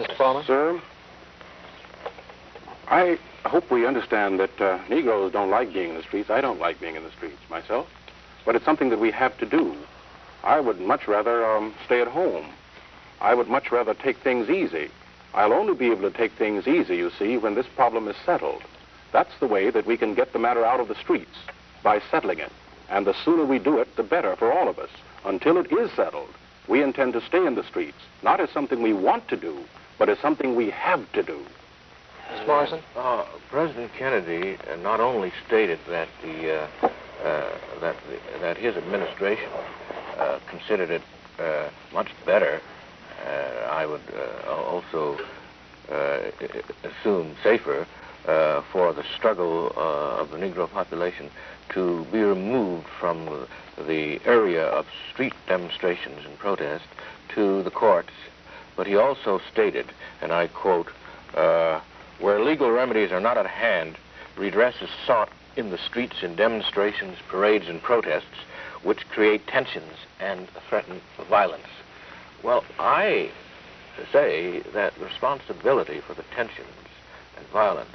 Mr. Palmer? Sir, I hope we understand that Negroes don't like being in the streets. I don't like being in the streets myself, but it's something that we have to do. I would much rather stay at home. I would much rather take things easy. I'll only be able to take things easy, you see, when this problem is settled. That's the way that we can get the matter out of the streets, by settling it. And the sooner we do it, the better for all of us. Until it is settled, we intend to stay in the streets, not as something we want to do, but as something we have to do. Mr. Morrison? President Kennedy not only stated that that his administration considered it much better, I would also assume safer, for the struggle of the Negro population to be removed from the area of street demonstrations and protest to the courts. But he also stated, and I quote, where legal remedies are not at hand, redress is sought in the streets in demonstrations, parades, and protests, which create tensions and threaten violence. Well, I say that responsibility for the tensions and violence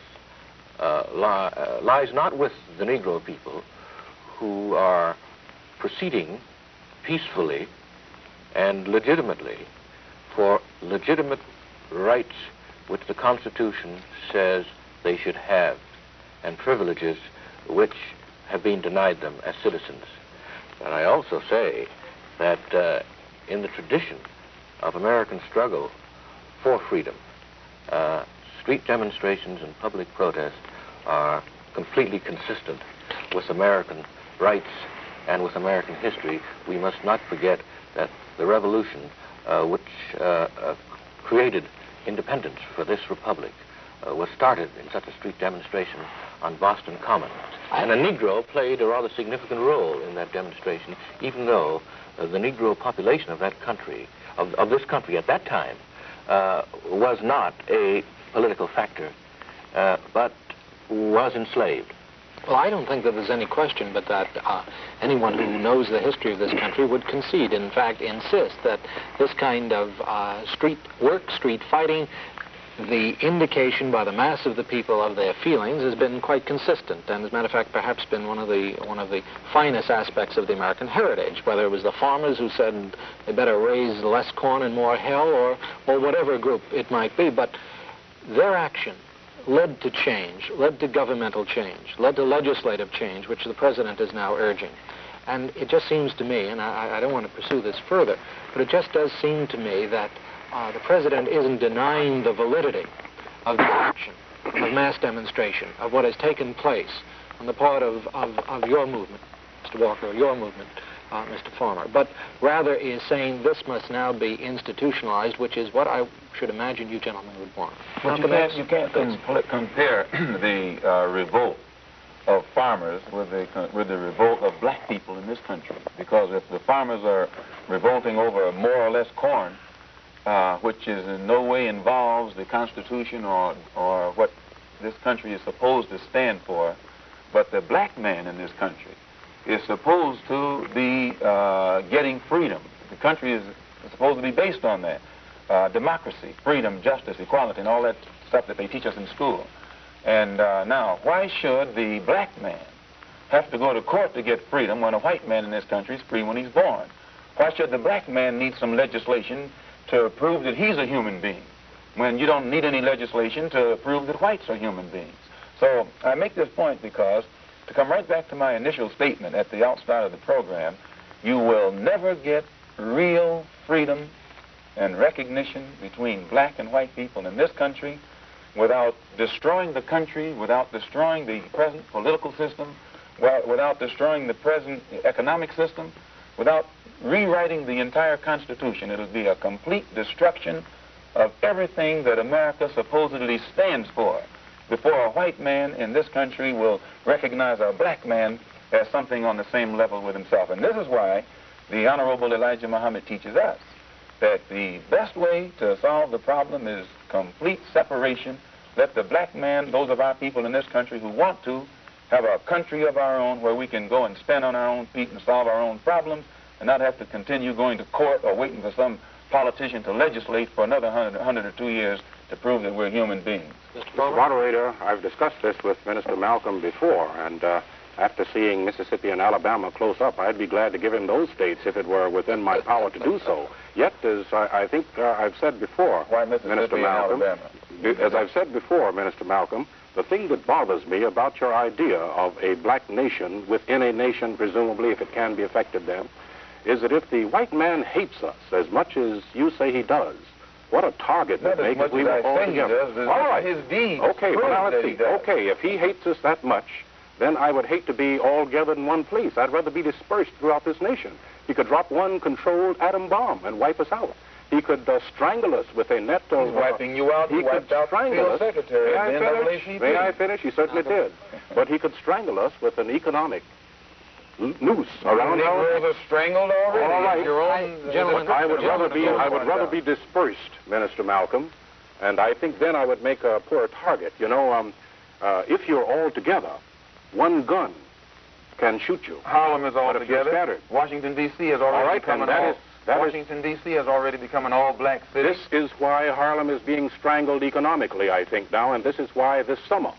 lies not with the Negro people, who are proceeding peacefully and legitimately for legitimate rights which the Constitution says they should have, and privileges which have been denied them as citizens. And I also say that in the tradition of American struggle for freedom, street demonstrations and public protest are completely consistent with American rights and with American history. We must not forget that the revolution which created independence for this republic was started in such a street demonstration on Boston Common. And a Negro played a rather significant role in that demonstration, even though the Negro population of that country, of this country at that time, was not a political factor, but was enslaved. Well, I don't think that there's any question but that anyone who knows the history of this country would concede, in fact, insist that this kind of street work, street fighting, the indication by the mass of the people of their feelings has been quite consistent, and as a matter of fact, perhaps been one of the finest aspects of the American heritage. Whether it was the farmers who said they better raise less corn and more hell, or whatever group it might be, but their action led to change, led to governmental change, led to legislative change, which the president is now urging. And it just seems to me, and I don't want to pursue this further, but it just does seem to me that the president isn't denying the validity of the action, of mass demonstration, of what has taken place on the part of your movement, Mr. Walker, your movement, Mr. Farmer, but rather is saying this must now be institutionalized, which is what I should imagine you gentlemen would want. But you can't compare the revolt of farmers with the revolt of black people in this country, because if the farmers are revolting over more or less corn, which is in no way involves the Constitution or what this country is supposed to stand for, but the black man in this country is supposed to be getting freedom. The country is supposed to be based on that. Democracy, freedom, justice, equality, and all that stuff that they teach us in school. And now, why should the black man have to go to court to get freedom when a white man in this country is free when he's born? Why should the black man need some legislation to prove that he's a human being when you don't need any legislation to prove that whites are human beings? So I make this point because, to come right back to my initial statement at the outset of the program, you will never get real freedom and recognition between black and white people in this country without destroying the country, without destroying the present political system, without destroying the present economic system, without rewriting the entire Constitution. It'll be a complete destruction of everything that America supposedly stands for before a white man in this country will recognize a black man as something on the same level with himself. And this is why the Honorable Elijah Muhammad teaches us that the best way to solve the problem is complete separation. Let the black man, those of our people in this country who want to, have a country of our own where we can go and stand on our own feet and solve our own problems and not have to continue going to court or waiting for some politician to legislate for another 100 or 2 years to prove that we're human beings. Mr. Moderator, I've discussed this with Minister Malcolm before, and after seeing Mississippi and Alabama close up, I'd be glad to give him those states if it were within my power to do so. Yet, as I think I've said before, why Minister Malcolm, as I've said before, Minister Malcolm, the thing that bothers me about your idea of a black nation within a nation, presumably, if it can be effected then, is that if the white man hates us as much as you say he does, what a target would make if we were all together. All right. His deeds. Okay, but now let's see. Okay, if he hates us that much, then I would hate to be all gathered in one place. I'd rather be dispersed throughout this nation. He could drop one controlled atom bomb and wipe us out. He could strangle us with a net of... He's wiping you out. He could strangle us. Secretary May I finish? He certainly did. But he could strangle us with an economic noose around our Negroes are strangled already. All right, Gentlemen, I would rather be dispersed, Minister Malcolm, and I think then I would make a poor target. You know, if you're all together, one gun can shoot you. Harlem is all But if you're together. scattered. Washington D.C. has already become Washington D.C. has already become an all-black city. This is why Harlem is being strangled economically, I think now, and this is why this summer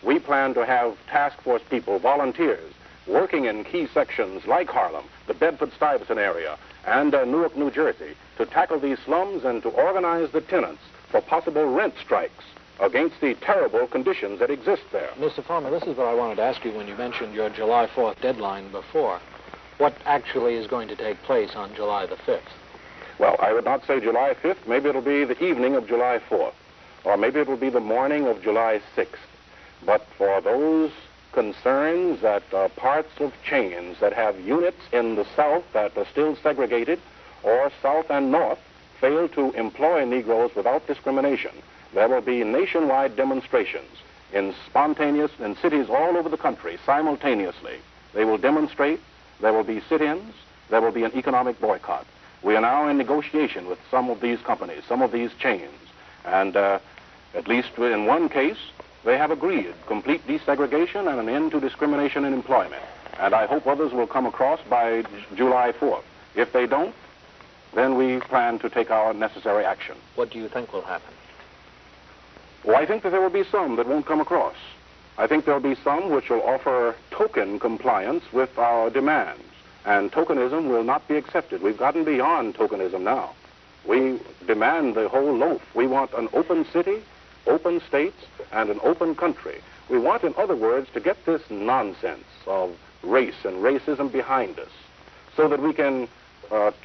we plan to have task force people, volunteers, working in key sections like Harlem, the Bedford-Stuyvesant area, and Newark, New Jersey, to tackle these slums and to organize the tenants for possible rent strikes against the terrible conditions that exist there. Mr. Farmer, this is what I wanted to ask you when you mentioned your July 4th deadline before. What actually is going to take place on July the 5th? Well, I would not say July 5th. Maybe it'll be the evening of July 4th, or maybe it'll be the morning of July 6th. But for those concerns that parts of chains that have units in the South that are still segregated, or South and North fail to employ Negroes without discrimination, there will be nationwide demonstrations in cities all over the country simultaneously. They will demonstrate, there will be sit-ins, there will be an economic boycott. We are now in negotiation with some of these companies, some of these chains, and at least in one case, They have agreed complete desegregation and an end to discrimination in employment. And I hope others will come across by July 4th. If they don't, then we plan to take our necessary action. What do you think will happen? Well, I think that there will be some that won't come across. I think there will be some which will offer token compliance with our demands. And tokenism will not be accepted. We've gotten beyond tokenism now. We demand the whole loaf. We want an open city, open states, and an open country. We want, in other words, to get this nonsense of race and racism behind us so that we can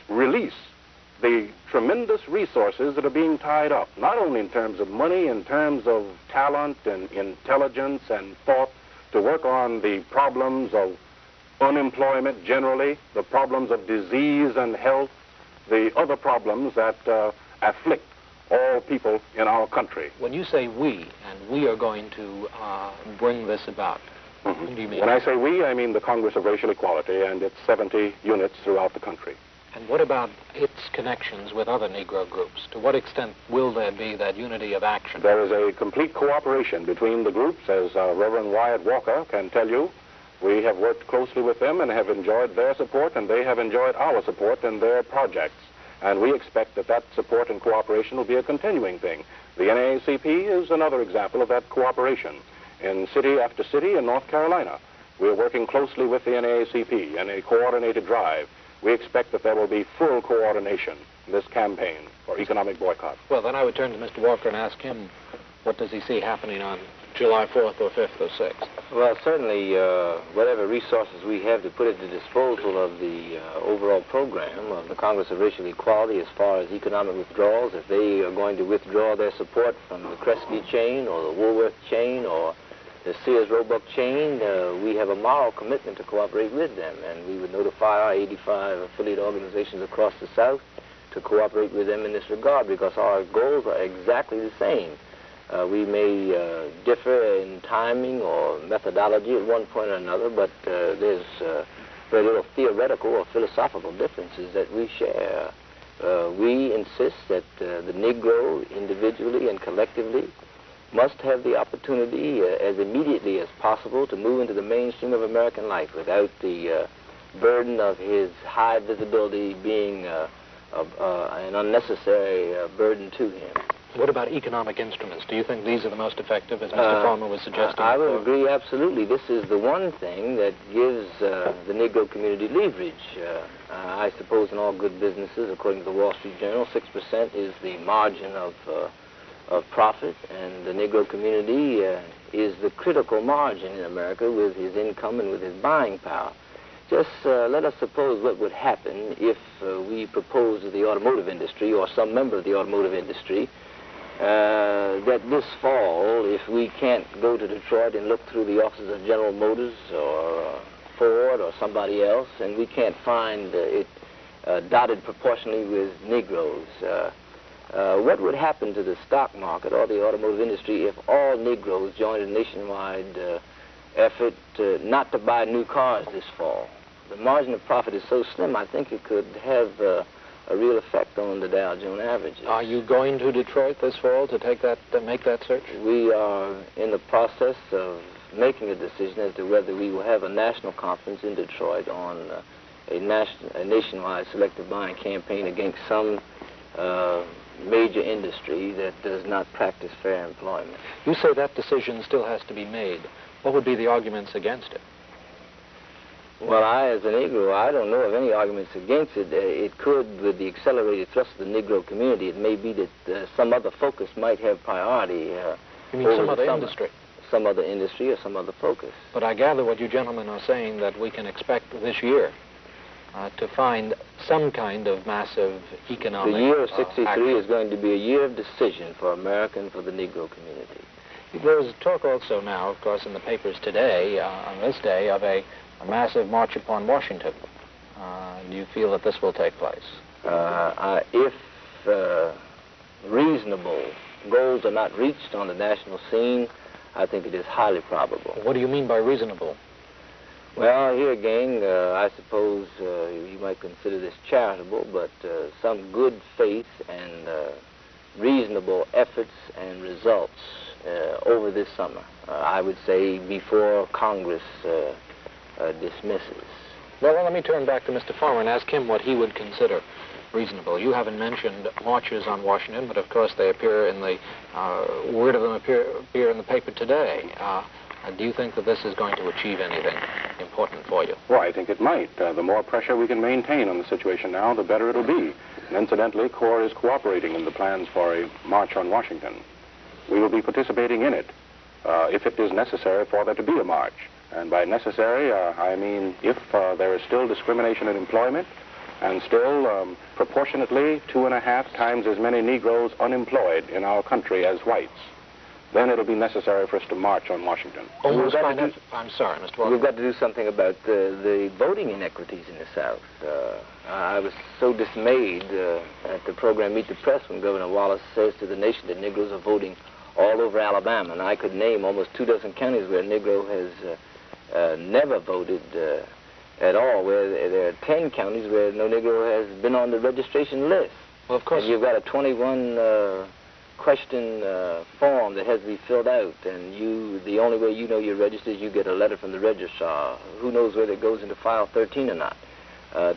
release the tremendous resources that are being tied up, not only in terms of money, in terms of talent and intelligence and thought, to work on the problems of unemployment generally, the problems of disease and health, the other problems that afflict all people in our country. When you say we, and we are going to bring this about, what do you mean? When I say we, I mean the Congress of Racial Equality and its 70 units throughout the country. And what about its connections with other Negro groups? To what extent will there be that unity of action? There is a complete cooperation between the groups, as Reverend Wyatt Walker can tell you. We have worked closely with them and have enjoyed their support, and they have enjoyed our support in their projects. And we expect that that support and cooperation will be a continuing thing. The NAACP is another example of that cooperation. In city after city in North Carolina, we are working closely with the NAACP in a coordinated drive. We expect that there will be full coordination in this campaign for economic boycott. Well, then I would turn to Mr. Walker and ask him, what does he see happening on July 4th or 5th or 6th? Well, certainly, whatever resources we have to put at the disposal of the overall program of the Congress of Racial Equality as far as economic withdrawals, if they are going to withdraw their support from the Kresge chain or the Woolworth chain or the Sears Roebuck chain, we have a moral commitment to cooperate with them, and we would notify our 85 affiliate organizations across the South to cooperate with them in this regard, because our goals are exactly the same. We may differ in timing or methodology at one point or another, but there's very little theoretical or philosophical differences that we share. We insist that the Negro, individually and collectively, must have the opportunity as immediately as possible to move into the mainstream of American life without the burden of his high visibility being an unnecessary burden to him. What about economic instruments? Do you think these are the most effective, as Mr. Palmer was suggesting? I would agree absolutely. This is the one thing that gives the Negro community leverage. I suppose in all good businesses, according to the Wall Street Journal, 6% is the margin of profit, and the Negro community is the critical margin in America with his income and with his buying power. Just let us suppose what would happen if we proposed to the automotive industry or some member of the automotive industry that this fall, if we can't go to Detroit and look through the offices of General Motors or Ford or somebody else, and we can't find it dotted proportionally with Negroes, what would happen to the stock market or the automotive industry if all Negroes joined a nationwide effort not to buy new cars this fall? The margin of profit is so slim, I think it could have a real effect on the Dow Jones averages. Are you going to Detroit this fall to make that search? We are in the process of making a decision as to whether we will have a national conference in Detroit on a nationwide selective buying campaign against some major industry that does not practice fair employment. You say that decision still has to be made. What would be the arguments against it? Well, as a Negro, I don't know of any arguments against it. It could, with the accelerated thrust of the Negro community, it may be that some other focus might have priority. You mean some other industry? Some other industry or some other focus. But I gather what you gentlemen are saying that we can expect this year to find some kind of massive economic The year of 63 action. is going to be a year of decision for America and for the Negro community. There's talk also now, of course, in the papers today, on this day, of a massive march upon Washington. Do you feel that this will take place? If reasonable goals are not reached on the national scene, I think it is highly probable. What do you mean by reasonable? Well, here again, I suppose you might consider this charitable, but some good faith and reasonable efforts and results over this summer. I would say before Congress dismisses. Well, let me turn back to Mr. Farmer and ask him what he would consider reasonable. You haven't mentioned marches on Washington, but of course they appear in the, word of them appear in the paper today. Do you think that this is going to achieve anything important for you? Well, I think it might. The more pressure we can maintain on the situation now, the better it'll be. And incidentally, Corps is cooperating in the plans for a march on Washington. We will be participating in it if it is necessary for there to be a march. And by necessary, I mean if there is still discrimination in employment and still proportionately 2.5 times as many Negroes unemployed in our country as whites, then it'll be necessary for us to march on Washington. I'm sorry, Mr. Walker. We've got to do something about the voting inequities in the South. I was so dismayed at the program Meet the Press when Governor Wallace says to the nation that Negroes are voting all over Alabama. And I could name almost 24 counties where a Negro has never voted at all, where there are 10 counties where no Negro has been on the registration list. Well, of course. And you've got a 21 question form that has to be filled out, and the only way you know you're registered is you get a letter from the registrar. Who knows whether it goes into file 13 or not.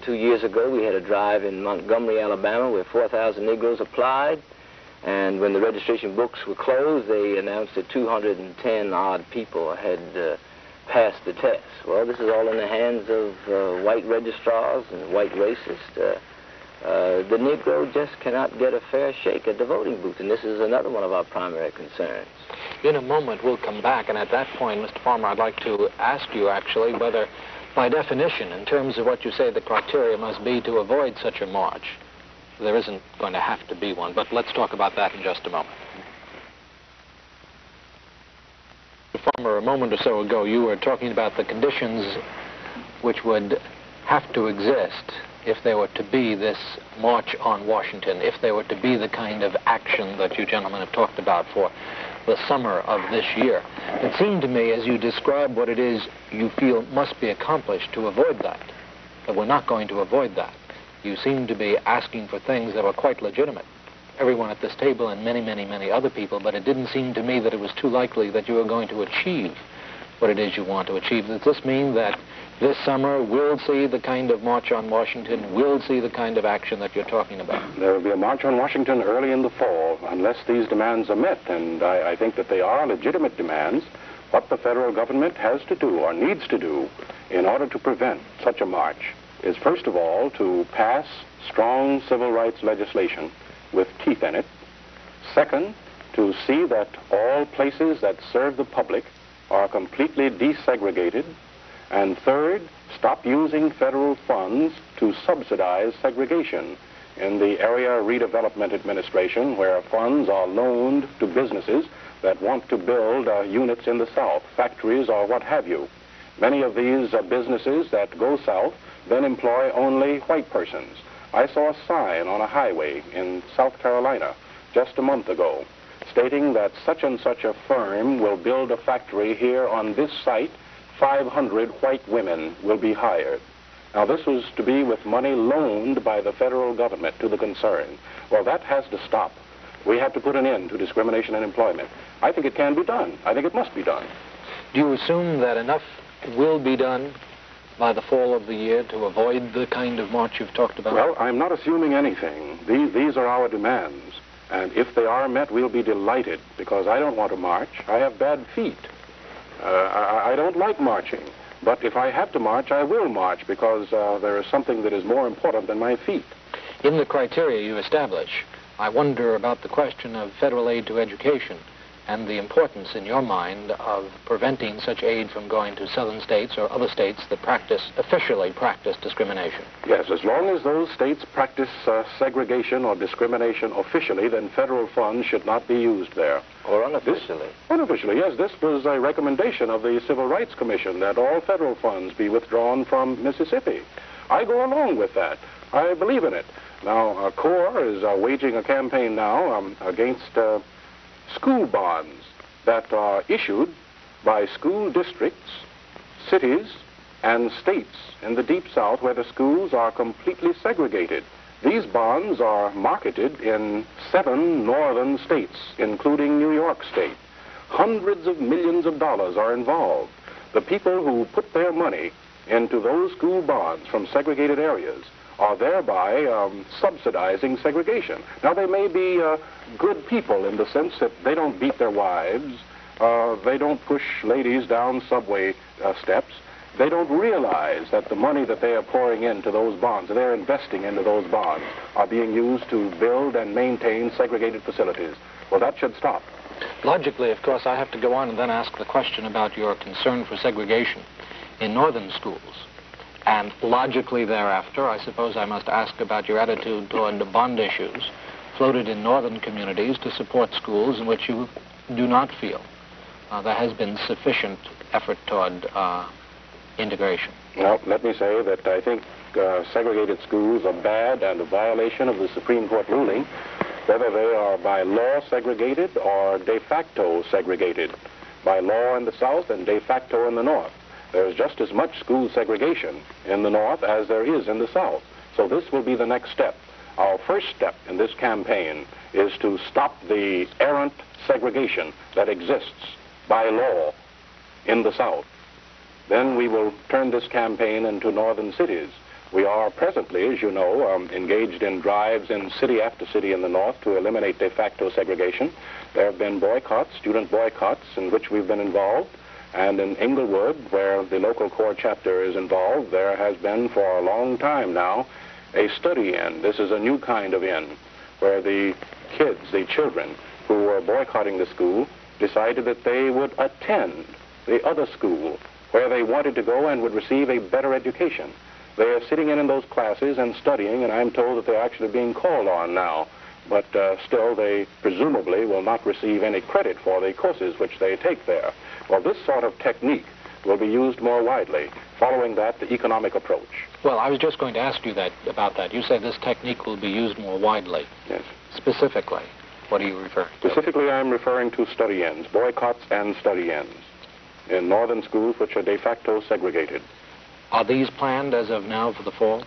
2 years ago, we had a drive in Montgomery, Alabama, where 4,000 Negroes applied, and when the registration books were closed, they announced that 210-odd people had passed the test. Well, this is all in the hands of white registrars and white racists. The Negro just cannot get a fair shake at the voting booth, and this is another one of our primary concerns. In a moment, we'll come back, and at that point, Mr. Farmer, I'd like to ask you, actually, whether, by definition, in terms of what you say the criteria must be to avoid such a march, there isn't going to have to be one, but let's talk about that in just a moment. Mr. Farmer, a moment or so ago, you were talking about the conditions which would have to exist if there were to be this march on Washington, if there were to be the kind of action that you gentlemen have talked about for the summer of this year. It seemed to me, as you described what it is you feel must be accomplished to avoid that we're not going to avoid that. You seem to be asking for things that were quite legitimate. Everyone at this table and many, many, many other people, but it didn't seem to me that it was too likely that you were going to achieve what it is you want to achieve. Does this mean that this summer we'll see the kind of march on Washington, we'll see the kind of action that you're talking about? There will be a march on Washington early in the fall unless these demands are met, and I think that they are legitimate demands. What the federal government has to do or needs to do in order to prevent such a march is, first of all, to pass strong civil rights legislation with teeth in it. Second, to see that all places that serve the public are completely desegregated. And third, stop using federal funds to subsidize segregation. In the Area Redevelopment Administration, where funds are loaned to businesses that want to build units in the South, factories or what have you. Many of these businesses that go south then employ only white persons. I saw a sign on a highway in South Carolina just a month ago stating that such and such a firm will build a factory here on this site. 500 white women will be hired. Now, this was to be with money loaned by the federal government to the concern. Well, that has to stop. We have to put an end to discrimination in employment. I think it can be done. I think it must be done. Do you assume that enough will be done by the fall of the year to avoid the kind of march you've talked about? Well, I'm not assuming anything. These are our demands. And if they are met, we'll be delighted, because I don't want to march. I have bad feet. I don't like marching. But if I have to march, I will march, because there is something that is more important than my feet. In the criteria you establish, I wonder about the question of federal aid to education and the importance in your mind of preventing such aid from going to southern states or other states that officially practice discrimination. Yes, as long as those states practice segregation or discrimination officially, then federal funds should not be used there. Or unofficially. Unofficially, yes. This was a recommendation of the Civil Rights Commission that all federal funds be withdrawn from Mississippi. I go along with that. I believe in it. Now, Corps is waging a campaign now against school bonds that are issued by school districts, cities, and states in the Deep South where the schools are completely segregated. These bonds are marketed in 7 northern states, including New York State. Hundreds of millions of dollars are involved. The people who put their money into those school bonds from segregated areas are thereby subsidizing segregation. Now, they may be good people in the sense that they don't beat their wives, they don't push ladies down subway steps. They don't realize that the money that they are pouring into those bonds, they're investing into those bonds, are being used to build and maintain segregated facilities. Well, that should stop. Logically, of course, I have to go on and then ask the question about your concern for segregation in northern schools. And logically thereafter, I suppose I must ask about your attitude toward the bond issues floated in northern communities to support schools in which you do not feel there has been sufficient effort toward integration. Well, let me say that I think segregated schools are bad and a violation of the Supreme Court ruling, whether they are by law segregated or de facto segregated, by law in the South and de facto in the North. There's just as much school segregation in the North as there is in the South. So this will be the next step. Our first step in this campaign is to stop the errant segregation that exists by law in the South. Then we will turn this campaign into northern cities. We are presently, as you know, engaged in drives in city after city in the North to eliminate de facto segregation. There have been boycotts, student boycotts, in which we've been involved. And in Englewood, where the local core chapter is involved, there has been for a long time now a study inn. This is a new kind of inn where the kids, the children who were boycotting the school, decided that they would attend the other school where they wanted to go and would receive a better education. They are sitting in those classes and studying, and I'm told that they're actually being called on now. But still, they presumably will not receive any credit for the courses which they take there. Well, this sort of technique will be used more widely. Following that, the economic approach. Well, I was just going to ask you about that. You say this technique will be used more widely. Yes. Specifically, what are you referring to? Specifically, I'm referring to study inns, boycotts and study inns in northern schools which are de facto segregated. Are these planned as of now for the fall?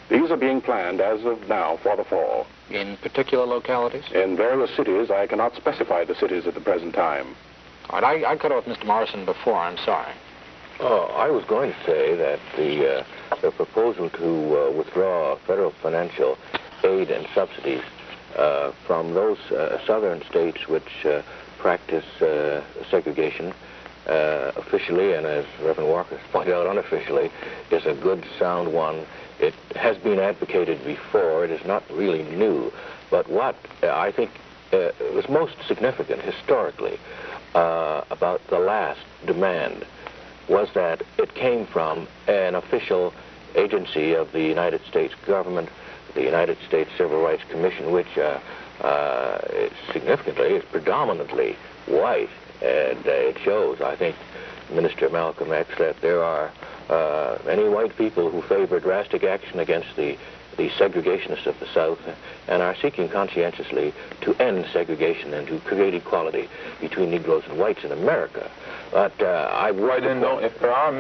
These are being planned as of now for the fall. In particular localities? In various cities. I cannot specify the cities at the present time. All right, I cut off Mr. Morrison before. I'm sorry. Oh, I was going to say that the proposal to withdraw federal financial aid and subsidies from those southern states which practice segregation officially, and as Reverend Walker pointed out, unofficially, is a good, sound one. It has been advocated before. It is not really new. But what I think was most significant historically about the last demand was that it came from an official agency of the United States government, the United States Civil Rights Commission, which significantly is predominantly white. And it shows, I think, Minister Malcolm X, that there are many white people who favor drastic action against the segregationists of the South and are seeking conscientiously to end segregation and to create equality between Negroes and whites in America. But if there are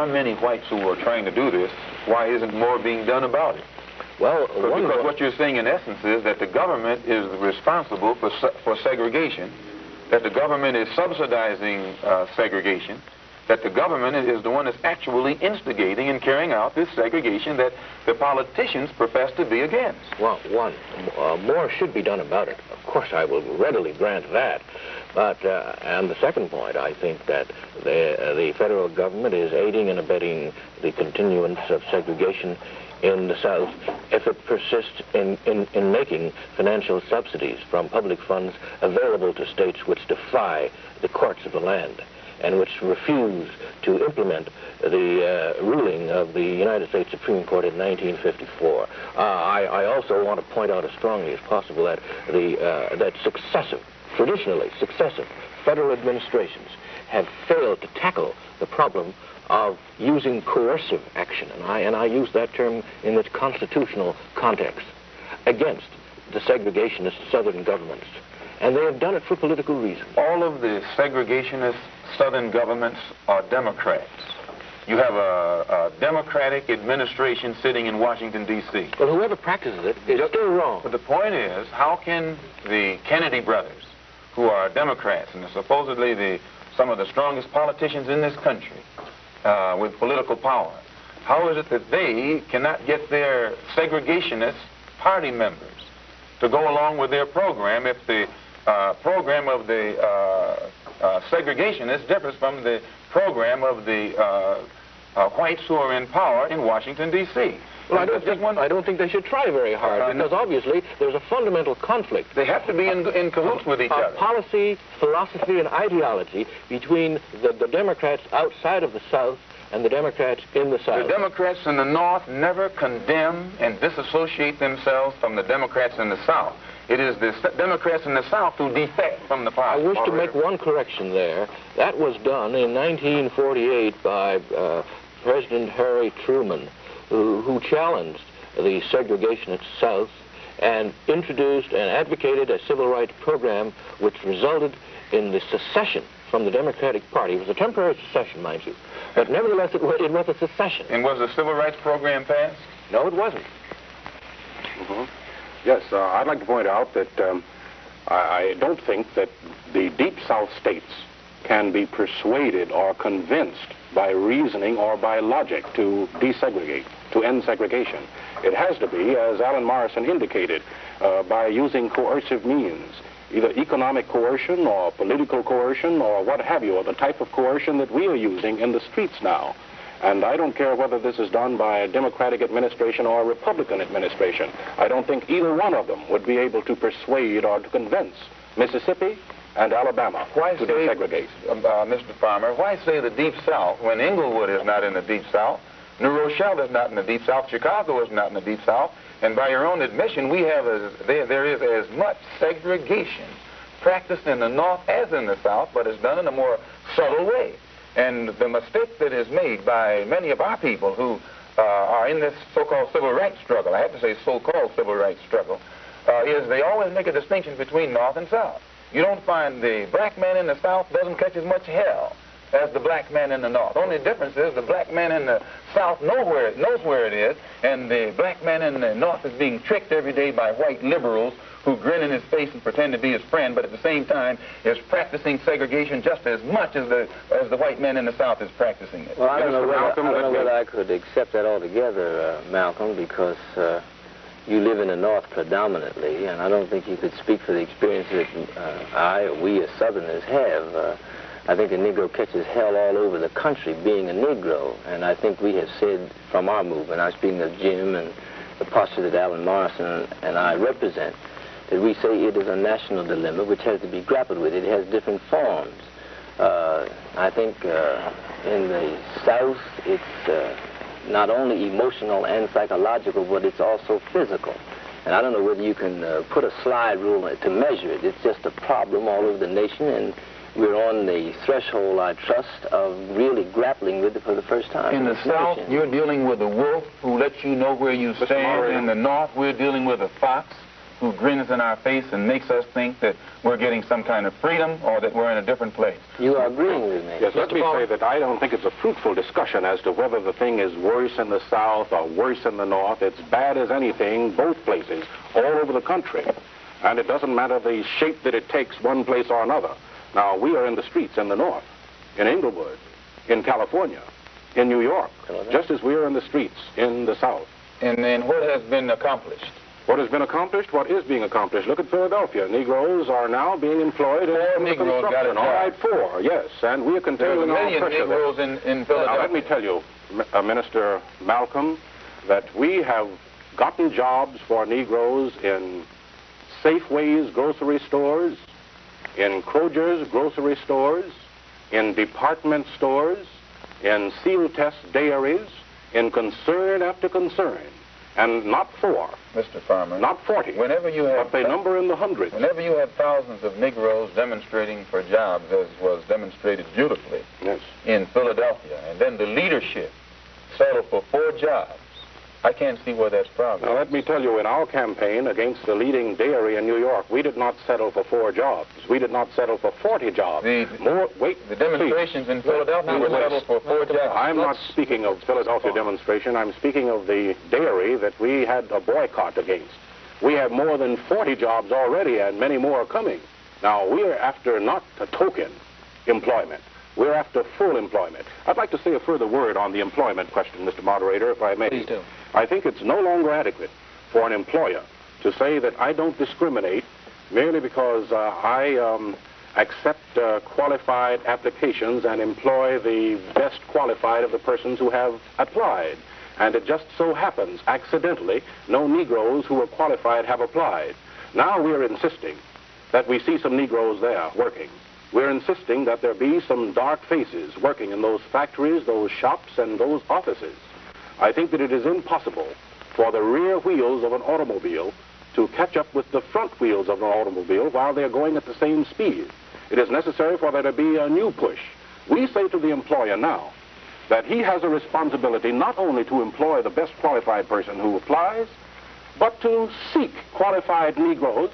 many whites who are trying to do this, why isn't more being done about it? Well, because what you're saying in essence is that the government is responsible for segregation, that the government is subsidizing segregation, that the government is the one that's actually instigating and carrying out this segregation that the politicians profess to be against. Well, more should be done about it. Of course, I will readily grant that. But, and the second point, I think that the federal government is aiding and abetting the continuance of segregation in the South if it persists in making financial subsidies from public funds available to states which defy the courts of the land and which refuse to implement the ruling of the United States Supreme Court in 1954. I also want to point out as strongly as possible that traditionally successive federal administrations have failed to tackle the problem of using coercive action, and I use that term in its constitutional context, against the segregationist southern governments. And they have done it for political reasons. All of the segregationist southern governments are Democrats. You have a Democratic administration sitting in Washington, D.C. Well, whoever practices it is still wrong. But the point is, how can the Kennedy brothers, who are Democrats and are supposedly some of the strongest politicians in this country with political power, how is it that they cannot get their segregationist party members to go along with their program if the program of the segregationists differs from the program of the whites who are in power in Washington, D.C.? Well, I don't think they should try very hard, because obviously there's a fundamental conflict. They have to be in cahoots with each other. Policy, philosophy, and ideology between the Democrats outside of the South and the Democrats in the South. The Democrats in the North never condemn and disassociate themselves from the Democrats in the South. It is the Democrats in the South who defect from the party. I wish to make one correction there. That was done in 1948 by President Harry Truman, who challenged the segregationist South and introduced and advocated a civil rights program which resulted in the secession from the Democratic Party. It was a temporary secession, mind you. But nevertheless, it was a secession. And was the civil rights program passed? No, it wasn't. Mm-hmm. Yes, I'd like to point out that I don't think that the Deep South states can be persuaded or convinced by reasoning or by logic to desegregate, to end segregation. It has to be, as Alan Morrison indicated, by using coercive means, either economic coercion or political coercion or what have you, or the type of coercion that we are using in the streets now. And I don't care whether this is done by a Democratic administration or a Republican administration. I don't think either one of them would be able to persuade or to convince Mississippi and Alabama to desegregate. Mr. Farmer, why say the Deep South when Inglewood is not in the Deep South, New Rochelle is not in the Deep South, Chicago is not in the Deep South, and by your own admission, there is as much segregation practiced in the North as in the South, but it's done in a more subtle way. And the mistake that is made by many of our people who are in this so-called civil rights struggle, I have to say so-called civil rights struggle, is they always make a distinction between North and South. You don't find the black man in the South doesn't catch as much hell as the black man in the North. Only difference is the black man in the South knows where it is, and the black man in the North is being tricked every day by white liberals who grin in his face and pretend to be his friend, but at the same time is practicing segregation just as much as the white man in the South is practicing it. Well, I don't know whether I could accept that altogether, Malcolm, because you live in the North predominantly, and I don't think you could speak for the experiences that I or we as Southerners have. I think a Negro catches hell all over the country being a Negro, and I think we have said from our movement, I'm speaking of Jim and the posture that Alan Morrison and I represent, that we say it is a national dilemma which has to be grappled with. It has different forms. I think in the South it's not only emotional and psychological, but it's also physical. And I don't know whether you can put a slide rule to measure it. It's just a problem all over the nation, and we're on the threshold, I trust, of really grappling with it for the first time. In the South, you're dealing with a wolf who lets you know where you stand. In the North, we're dealing with a fox who grins in our face and makes us think that we're getting some kind of freedom or that we're in a different place. You are agreeing with me. Yes, let me say that I don't think it's a fruitful discussion as to whether the thing is worse in the South or worse in the North. It's bad as anything, both places, all over the country. And it doesn't matter the shape that it takes one place or another. Now, we are in the streets in the North, in Inglewood, in California, in New York, just as we are in the streets in the South. And what has been accomplished? What has been accomplished? What is being accomplished? Look at Philadelphia. Negroes are now being employed in Negroes got a job. All right, 4, yes. And we are continuing our pressure. There are a million Negroes in Philadelphia. Now, let me tell you, Minister Malcolm, that we have gotten jobs for Negroes in Safeway's grocery stores, in Kroger's grocery stores, in department stores, in seal test dairies, in concern after concern. And not 4. Mr. Farmer. Not 40. Whenever you have... But they number in the hundreds. Whenever you have thousands of Negroes demonstrating for jobs, as was demonstrated beautifully in Philadelphia, and then the leadership settled for 4 jobs, I can't see where that's progress. Now, let me tell you, in our campaign against the leading dairy in New York, we did not settle for 4 jobs. We did not settle for 40 jobs. The demonstrations in Philadelphia were settled for 4 jobs. I'm not speaking of Philadelphia demonstration. I'm speaking of the dairy that we had a boycott against. We have more than 40 jobs already, and many more are coming. Now, we're after not a token employment. We're after full employment. I'd like to say a further word on the employment question, Mr. Moderator, if I may. Please do. I think it's no longer adequate for an employer to say that I don't discriminate merely because I accept qualified applications and employ the best qualified of the persons who have applied. And it just so happens, accidentally, no Negroes who are qualified have applied. Now we're insisting that we see some Negroes there working. We're insisting that there be some dark faces working in those factories, those shops, and those offices. I think that it is impossible for the rear wheels of an automobile to catch up with the front wheels of an automobile while they're going at the same speed. It is necessary for there to be a new push. We say to the employer now that he has a responsibility not only to employ the best qualified person who applies, but to seek qualified Negroes,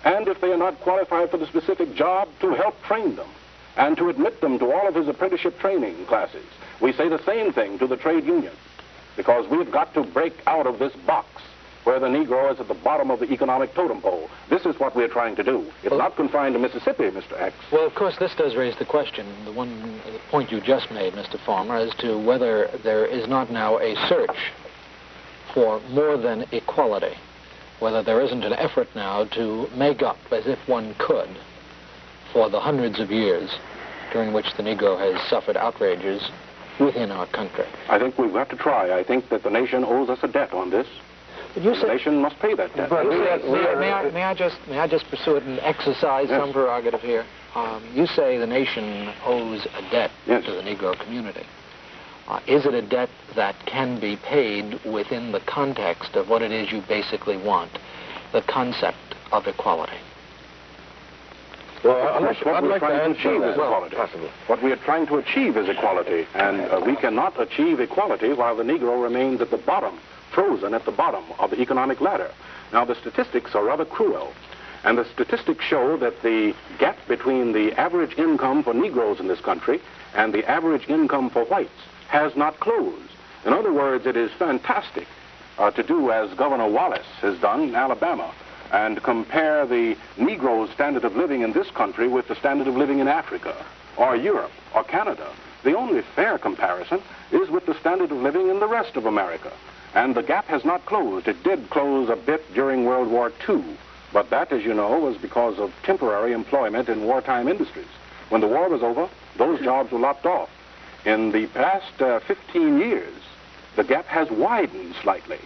and if they are not qualified for the specific job, to help train them and to admit them to all of his apprenticeship training classes. We say the same thing to the trade union, because we've got to break out of this box where the Negro is at the bottom of the economic totem pole. This is what we're trying to do. It's not confined to Mississippi, Mr. X. Well, of course, this does raise the question, the point you just made, Mr. Farmer, as to whether there is not now a search for more than equality, whether there isn't an effort now to make up, as if one could, for the hundreds of years during which the Negro has suffered outrages within our country. I think we've got to try. I think that the nation owes us a debt on this. The nation must pay that debt. May I just pursue it and exercise some prerogative here? You say the nation owes a debt to the Negro community. Is it a debt that can be paid within the context of what it is you basically want, the concept of equality? Well, I'd like to achieve is equality. What we are trying to achieve is equality, and we cannot achieve equality while the Negro remains at the bottom, frozen at the bottom of the economic ladder. Now, the statistics are rather cruel, and the statistics show that the gap between the average income for Negroes in this country and the average income for whites has not closed. In other words, it is fantastic to do as Governor Wallace has done in Alabama and compare the Negro's standard of living in this country with the standard of living in Africa or Europe or Canada. The only fair comparison is with the standard of living in the rest of America. And the gap has not closed. It did close a bit during World War II, but that, as you know, was because of temporary employment in wartime industries. When the war was over, those jobs were lopped off. In the past 15 years, the gap has widened slightly,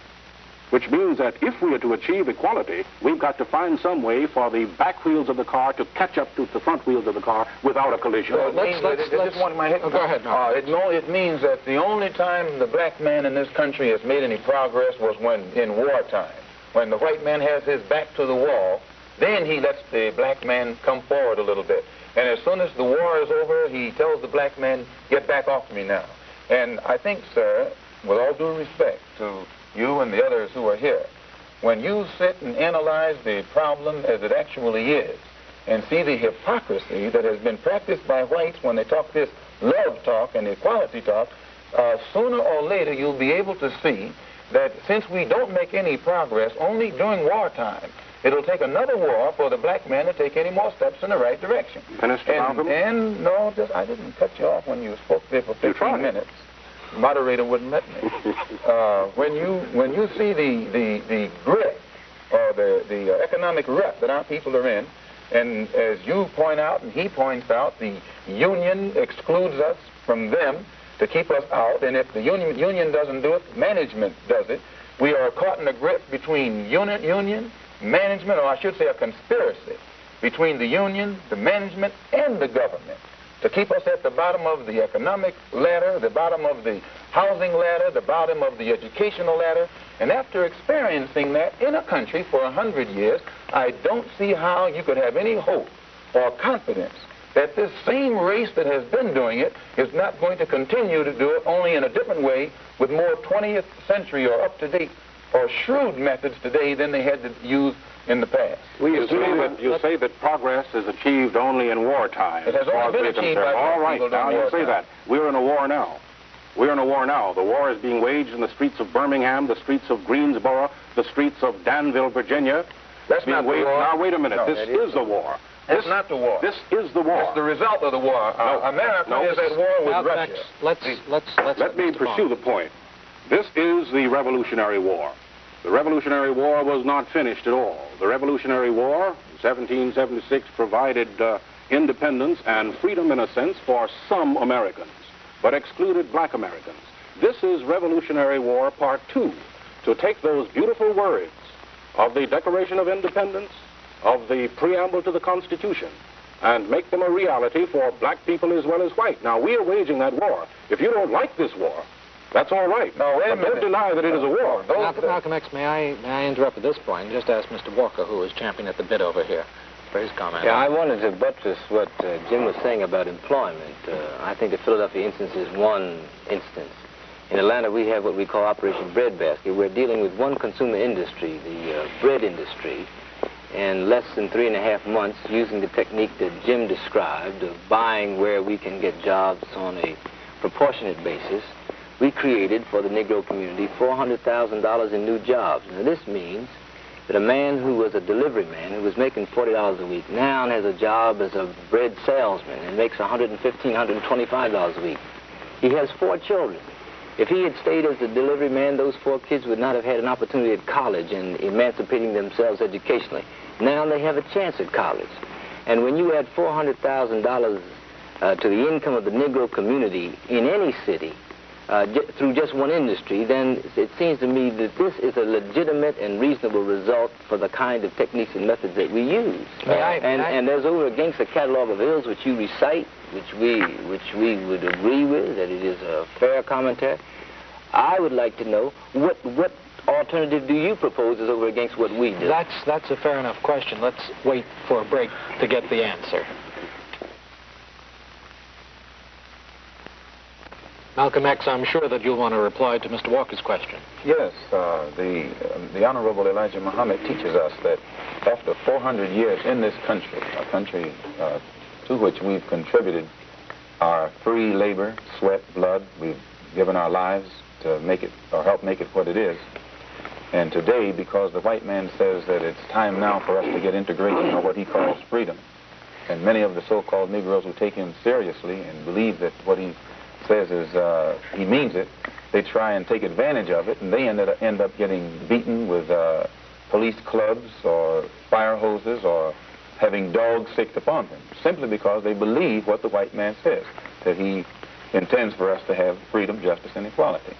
which means that if we are to achieve equality, we've got to find some way for the back wheels of the car to catch up to the front wheels of the car without a collision. Go ahead. It means that the only time the black man in this country has made any progress was when in wartime. When the white man has his back to the wall, then he lets the black man come forward a little bit. And as soon as the war is over, he tells the black man, get back off me now. And I think, sir, with all due respect to you and the others who are here, when you sit and analyze the problem as it actually is and see the hypocrisy that has been practiced by whites when they talk this love talk and equality talk, sooner or later you'll be able to see that since we don't make any progress only during wartime, it'll take another war for the black man to take any more steps in the right direction. And no, I didn't cut you off when you spoke there for 15 minutes. The moderator wouldn't let me. When you see the grit or the economic rut that our people are in, and as you point out and he points out, the union excludes us from them to keep us out, and if the union doesn't do it, management does it. We are caught in a grip between union, management, or I should say a conspiracy between the union, the management, and the government to keep us at the bottom of the economic ladder, the bottom of the housing ladder, the bottom of the educational ladder. And after experiencing that in a country for 100 years, I don't see how you could have any hope or confidence that this same race that has been doing it is not going to continue to do it, only in a different way, with more 20th century or up-to-date or shrewd methods today than they had to use in the past. You say that progress is achieved only in wartime. It has only been achieved by all right, people now during you say wartime. that. We're in a war now. We're in a war now. The war is being waged in the streets of Birmingham, the streets of Greensboro, the streets of Danville, Virginia. That's not the war. Now, wait a minute. No, this is the war. That's not the war. This is the war. It's the result of the war. America is at war with Russia. Let's let me pursue the point. This is the Revolutionary War. The Revolutionary War was not finished at all. The Revolutionary War, 1776, provided independence and freedom, in a sense, for some Americans, but excluded black Americans. This is Revolutionary War Part 2, to take those beautiful words of the Declaration of Independence, of the preamble to the Constitution, and make them a reality for black people as well as white. Now, we are waging that war. If you don't like this war, that's all right. No, wait a minute. Don't deny that it is a war. Malcolm X, may I interrupt at this point and just ask Mr. Walker, who is championing at the bit over here, for his comment? Yeah, I wanted to buttress what Jim was saying about employment. I think the Philadelphia instance is one instance. In Atlanta, we have what we call Operation Breadbasket. We're dealing with one consumer industry, the bread industry, in less than 3.5 months, using the technique that Jim described of buying where we can get jobs on a proportionate basis. We created for the Negro community $400,000 in new jobs. Now, this means that a man who was a delivery man, who was making $40 a week, now has a job as a bread salesman and makes $115, $125 a week. He has 4 children. If he had stayed as a delivery man, those 4 kids would not have had an opportunity at college and emancipating themselves educationally. Now they have a chance at college. And when you add $400,000 to the income of the Negro community in any city, through just one industry, then it seems to me that this is a legitimate and reasonable result for the kind of techniques and methods that we use. And there's over against the catalog of ills which you recite, which we would agree with, that it is a fair commentary. I would like to know what alternative do you propose is over against what we do? That's a fair enough question. Let's wait for a break to get the answer. Malcolm X, I'm sure that you'll want to reply to Mr. Walker's question. Yes, the Honorable Elijah Muhammad teaches us that after 400 years in this country, a country to which we've contributed our free labor, sweat, blood, we've given our lives to make it, or help make it what it is. And today, because the white man says that it's time now for us to get integration, or what he calls freedom, and many of the so-called Negroes who take him seriously and believe that what he says is he means it, they try and take advantage of it, and they end up getting beaten with police clubs or fire hoses or having dogs sicked upon them, simply because they believe what the white man says, that he intends for us to have freedom, justice, and equality.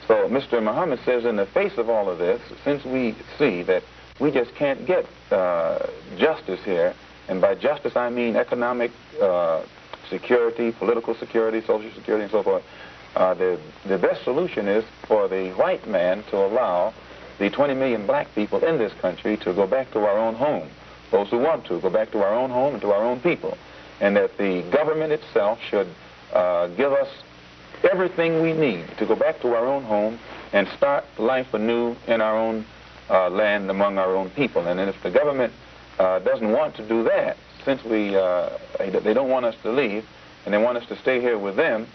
So Mr. Muhammad says, in the face of all of this, since we see that we just can't get justice here, and by justice I mean economic security, political security, social security, and so forth, the best solution is for the white man to allow the 20 million black people in this country to go back to our own home, those who want to go back to our own home and to our own people, and that the government itself should give us everything we need to go back to our own home and start life anew in our own land among our own people. And then if the government doesn't want to do that, since they don't want us to leave and they want us to stay here with them,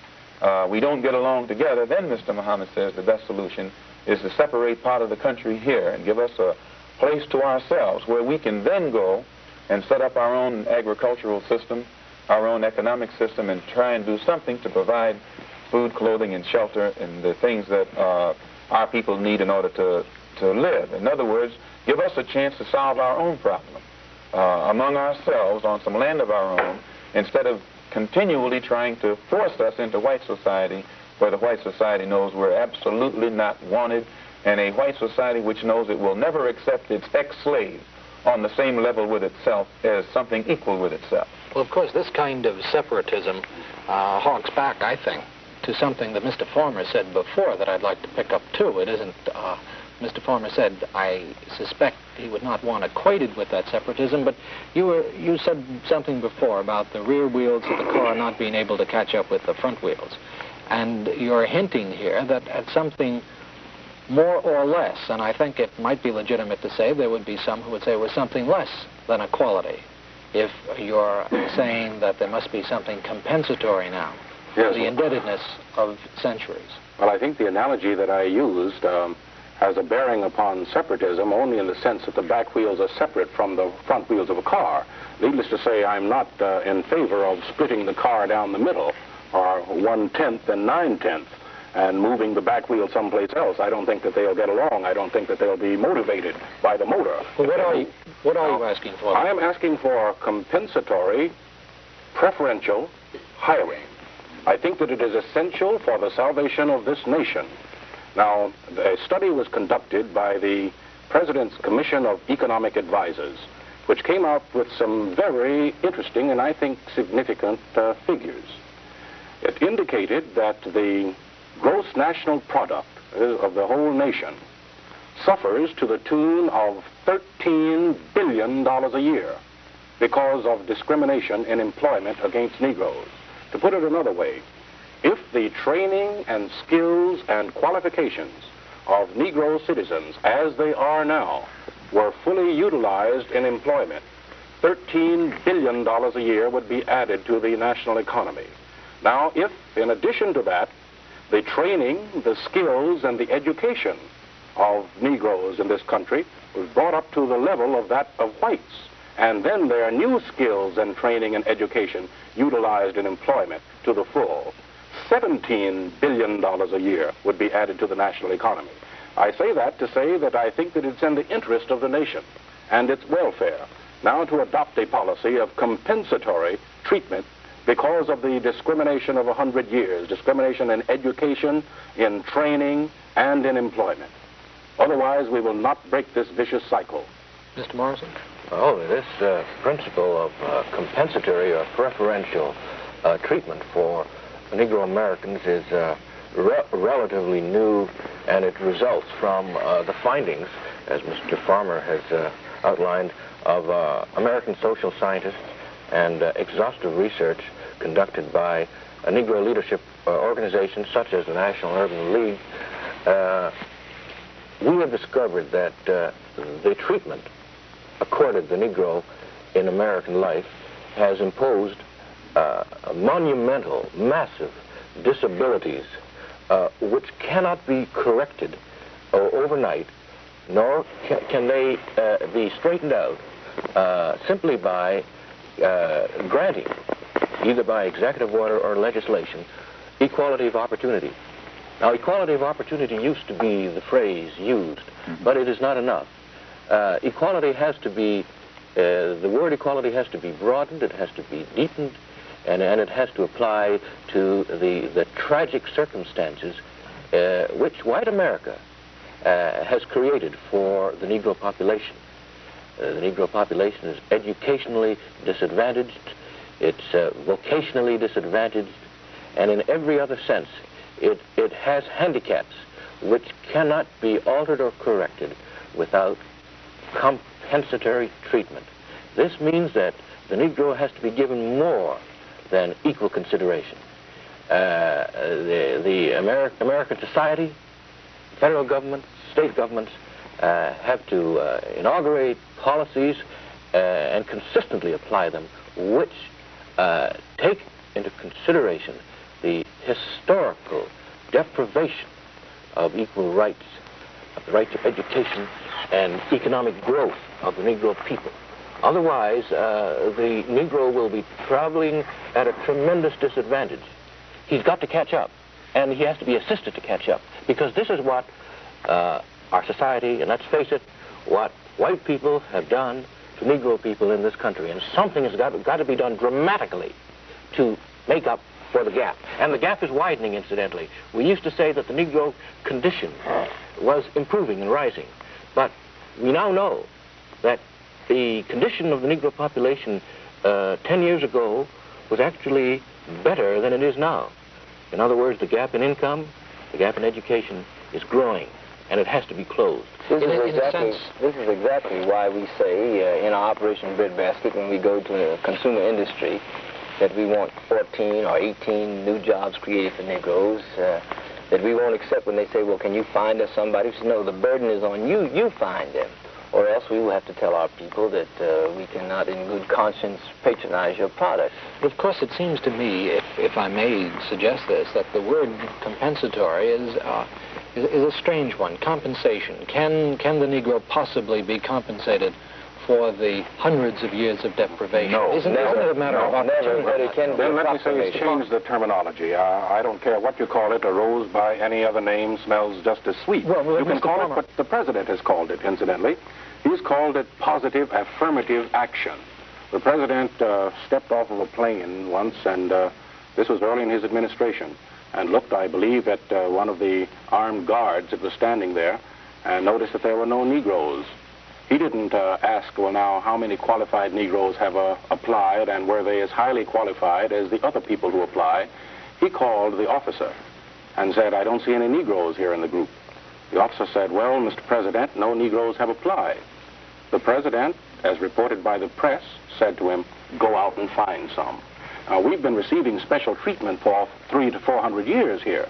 we don't get along together, then Mr. Muhammad says the best solution is to separate part of the country here and give us a place to ourselves where we can then go and set up our own agricultural system, our own economic system, and try and do something to provide food, clothing, and shelter, and the things that our people need in order to live. In other words, give us a chance to solve our own problem among ourselves on some land of our own, instead of continually trying to force us into white society, where the white society knows we're absolutely not wanted, and a white society which knows it will never accept its ex-slave on the same level with itself as something equal with itself. Well, of course, this kind of separatism harks back, I think, to something that Mr. Farmer said before that I'd like to pick up too. It isn't, Mr. Farmer said, I suspect he would not want equated with that separatism, but you said something before about the rear wheels of the car not being able to catch up with the front wheels. And you're hinting here that at something more or less, and I think it might be legitimate to say there would be some who would say it was something less than equality, if you're saying that there must be something compensatory now for the indebtedness of centuries. Well, I think the analogy that I used has a bearing upon separatism only in the sense that the back wheels are separate from the front wheels of a car. Needless to say, I'm not in favor of splitting the car down the middle, or 1/10 and 9/10, and moving the back wheel someplace else. I don't think that they'll get along. I don't think that they'll be motivated by the motor. Well, what are you asking for? I am asking for compensatory, preferential hiring. I think that it is essential for the salvation of this nation. Now, a study was conducted by the President's Commission of Economic Advisors, which came out with some very interesting and I think significant figures. It indicated that the gross national product of the whole nation suffers to the tune of $13 billion a year because of discrimination in employment against Negroes. To put it another way, if the training and skills and qualifications of Negro citizens, as they are now, were fully utilized in employment, $13 billion a year would be added to the national economy. Now, if, in addition to that, the training, the skills, and the education of Negroes in this country was brought up to the level of that of whites, and then their new skills and training and education utilized in employment to the full, $17 billion a year would be added to the national economy. I say that to say that I think that it's in the interest of the nation and its welfare now to adopt a policy of compensatory treatment because of the discrimination of 100 years, discrimination in education, in training, and in employment. Otherwise, we will not break this vicious cycle. Mr. Morrison? Oh, this principle of compensatory or preferential treatment for Negro Americans is relatively new, and it results from the findings, as Mr. Farmer has outlined, of American social scientists and exhaustive research conducted by a Negro leadership organizations such as the National Urban League. We have discovered that the treatment accorded the Negro in American life has imposed monumental, massive disabilities which cannot be corrected overnight, nor can they be straightened out simply by granting, either by executive order or legislation, equality of opportunity. Now, equality of opportunity used to be the phrase used, but it is not enough. Equality has to be, the word equality has to be broadened, it has to be deepened, and it has to apply to the tragic circumstances which white America has created for the Negro population. The Negro population is educationally disadvantaged, it's vocationally disadvantaged, and in every other sense, it has handicaps which cannot be altered or corrected without compensatory treatment. This means that the Negro has to be given more than equal consideration. The American society, federal government, state governments have to inaugurate policies and consistently apply them which take into consideration the historical deprivation of equal rights, of the right to education and economic growth of the Negro people. Otherwise, the Negro will be traveling at a tremendous disadvantage. He's got to catch up, and he has to be assisted to catch up, because this is what our society, and let's face it, what white people have done to Negro people in this country, and something has got to be done dramatically to make up for the gap. And the gap is widening, incidentally. We used to say that the Negro condition was improving and rising, but we now know that the condition of the Negro population 10 years ago was actually better than it is now. In other words, the gap in income, the gap in education is growing, and it has to be closed. This is exactly why we say in our Operation Breadbasket, when we go to the consumer industry, that we want 14 or 18 new jobs created for Negroes, that we won't accept when they say, well, can you find us somebody? We say, no, the burden is on you. You find them. Or else we will have to tell our people that we cannot in good conscience patronize your product. But of course it seems to me, if I may suggest this, that the word compensatory is a strange one. Compensation. Can the Negro possibly be compensated for the hundreds of years of deprivation? No. Isn't it a matter of opportunity? Never, but it can be. Then let me say it's changed the terminology. I don't care what you call it. A rose by any other name smells just as sweet. Well, you can call it what the president has called it, incidentally. He's called it positive affirmative action. The president stepped off of a plane once, and this was early in his administration, and looked, I believe, at one of the armed guards that was standing there, and noticed that there were no Negroes. He didn't ask, well, now, how many qualified Negroes have applied, and were they as highly qualified as the other people who apply? He called the officer and said, I don't see any Negroes here in the group. The officer said, well, Mr. President, no Negroes have applied. The president, as reported by the press, said to him, go out and find some. Now, we've been receiving special treatment for 300 to 400 years here.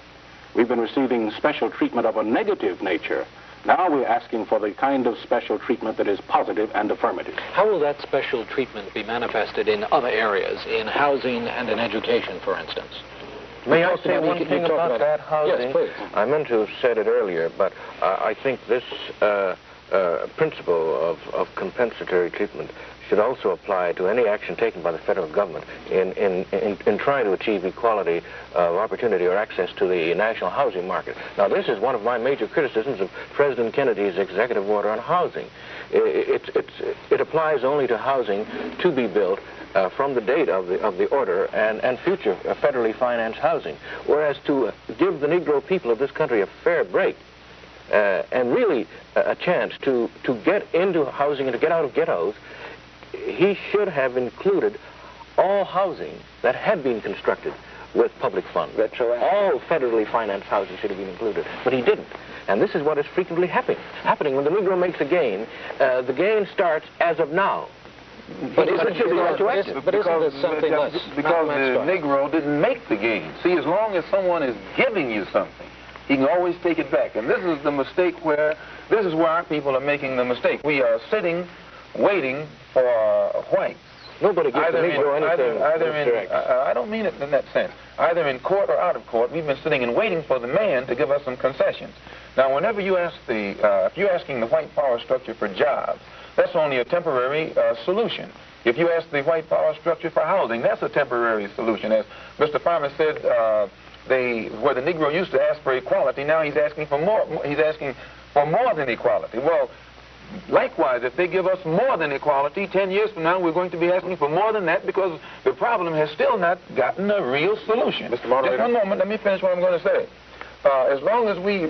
We've been receiving special treatment of a negative nature. Now we're asking for the kind of special treatment that is positive and affirmative. How will that special treatment be manifested in other areas, in housing and in education, for instance? May I say one thing about that housing? Yes, please. I meant to have said it earlier, but I think this principle of compensatory treatment should also apply to any action taken by the federal government in trying to achieve equality of opportunity or access to the national housing market. Now, this is one of my major criticisms of President Kennedy's executive order on housing. It applies only to housing to be built from the date of the order and future federally financed housing, whereas to give the Negro people of this country a fair break and really a chance to get into housing and to get out of ghettos, he should have included all housing that had been constructed with public funds. All federally financed housing should have been included, but he didn't. And this is what is frequently happening. When the Negro makes a gain, the gain starts as of now. But isn't it something less? Because the Negro didn't make the gain. See, as long as someone is giving you something, he can always take it back. And this is the mistake this is where our people are making the mistake. We are sitting, waiting for whites. Nobody gives the Negro anything. I don't mean it in that sense. Either in court or out of court, we've been sitting and waiting for the man to give us some concessions. Now, whenever you ask if you're asking the white power structure for jobs, that's only a temporary solution. If you ask the white power structure for housing, that's a temporary solution. As Mr. Farmer said, where the Negro used to ask for equality, now he's asking for more. He's asking for more than equality. Well, likewise, if they give us more than equality, 10 years from now, we're going to be asking for more than that because the problem has still not gotten a real solution. Mr. Moderator. Just one moment, let me finish what I'm going to say. As long as we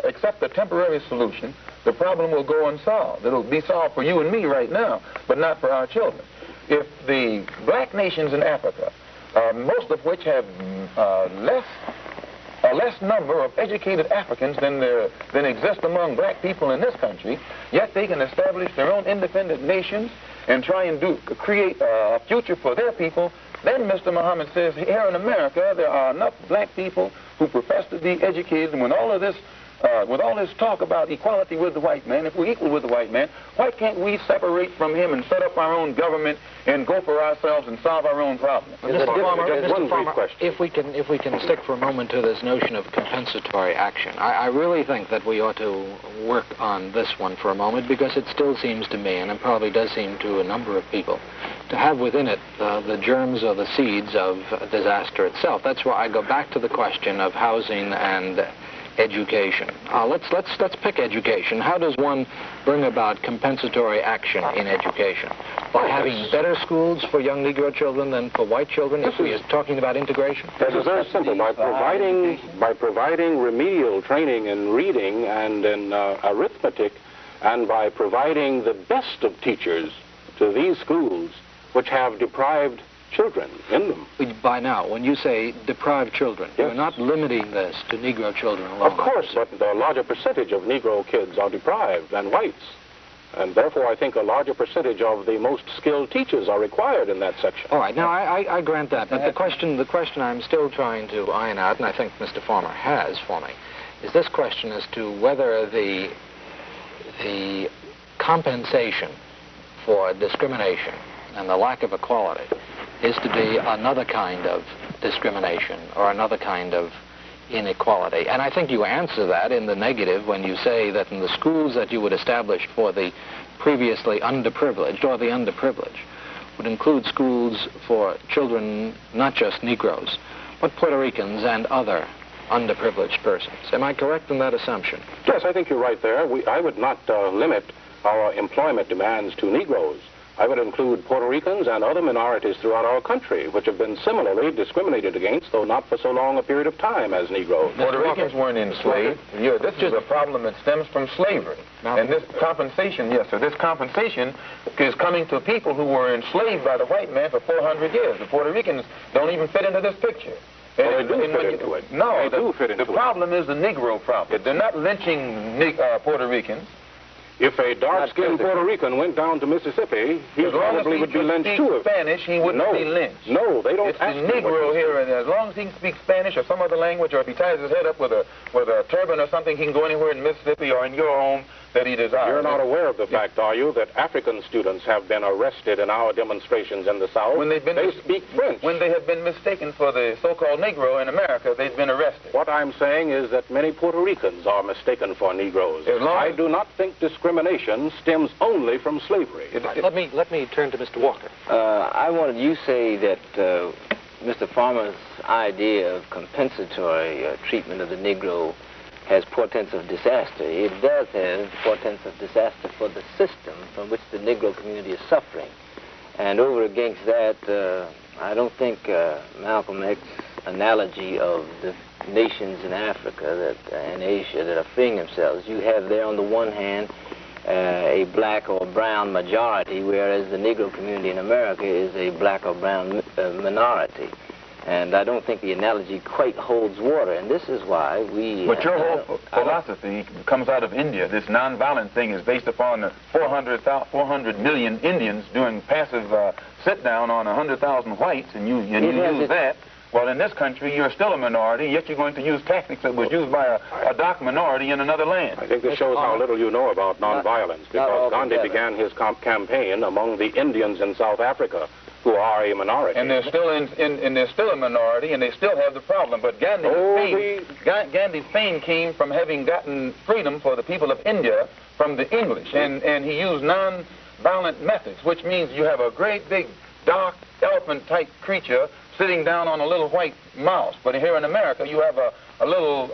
accept a temporary solution, the problem will go unsolved. It'll be solved for you and me right now, but not for our children. If the black nations in Africa, most of which have a less number of educated Africans than exist among black people in this country, yet they can establish their own independent nations and try and create a future for their people, then Mr. Muhammad says, here in America, there are enough black people who profess to be educated, and with all this talk about equality with the white man, if we're equal with the white man, why can't we separate from him and set up our own government and go for ourselves and solve our own problems? Mr. Farmer, if we can stick for a moment to this notion of compensatory action, I really think that we ought to work on this one for a moment, because it still seems to me, and it probably does seem to a number of people, to have within it the germs or the seeds of disaster itself. That's why I go back to the question of housing and education. Let's pick education. How does one bring about compensatory action in education? By having better schools for young Negro children than for white children, if we are talking about integration? This is very simple. By providing remedial training in reading and in arithmetic, and by providing the best of teachers to these schools, which have deprived children in them. By now, when you say deprived children, Yes. you're not limiting this to Negro children alone. Of course, but the larger percentage of Negro kids are deprived than whites. And therefore, I think a larger percentage of the most skilled teachers are required in that section. All right, now I grant that, but the question I'm still trying to iron out, and I think Mr. Farmer has for me, is this question as to whether the compensation for discrimination and the lack of equality is to be another kind of discrimination or another kind of inequality. And I think you answer that in the negative when you say that in the schools that you would establish for the previously underprivileged or the underprivileged would include schools for children, not just Negroes, but Puerto Ricans and other underprivileged persons. Am I correct in that assumption? Yes, I think you're right there. I would not limit our employment demands to Negroes. I would include Puerto Ricans and other minorities throughout our country, which have been similarly discriminated against, though not for so long a period of time as Negroes. Puerto Ricans weren't enslaved. Yeah, this is a problem that stems from slavery. And this compensation, yes, sir, this compensation is coming to people who were enslaved by the white man for 400 years. The Puerto Ricans don't even fit into this picture. Well, they do fit into it. No, they do fit into it. The problem is the Negro problem. They're not lynching Puerto Ricans. If a dark-skinned Puerto Rican went down to Mississippi, he probably would be lynched too. As long as he Spanish, he wouldn't be lynched. No, they don't. It's the Negro here, and as long as he speaks Spanish or some other language, or if he ties his head up with a turban or something, he can go anywhere in Mississippi or in your home that he desires. You're not aware of the fact, are you, that African students have been arrested in our demonstrations in the South? When they speak French. When they have been mistaken for the so-called Negro in America, they've been arrested. What I'm saying is that many Puerto Ricans are mistaken for Negroes. I do not think discrimination stems only from slavery. Let me turn to Mr. Walker. I wanted you say that Mr. Farmer's idea of compensatory treatment of the Negro has portents of disaster. It does have portents of disaster for the system from which the Negro community is suffering. And over against that, I don't think Malcolm X's analogy of the nations in Africa and Asia that are freeing themselves, you have there on the one hand a black or brown majority, whereas the Negro community in America is a black or brown minority. And I don't think the analogy quite holds water, and this is why we... But your whole philosophy comes out of India. This nonviolent thing is based upon the 400 million Indians doing passive sit-down on 100,000 whites, and you use that. Well, in this country, you're still a minority, yet you're going to use tactics that was used by a dark minority in another land. I think this shows how little you know about nonviolence, because Gandhi began his campaign among the Indians in South Africa, who are a minority. And they're still and they're still a minority, and they still have the problem. But Gandhi's fame came from having gotten freedom for the people of India from the English, and he used non-violent methods, which means you have a great big dark elephant-type creature sitting down on a little white mouse. But here in America, you have a little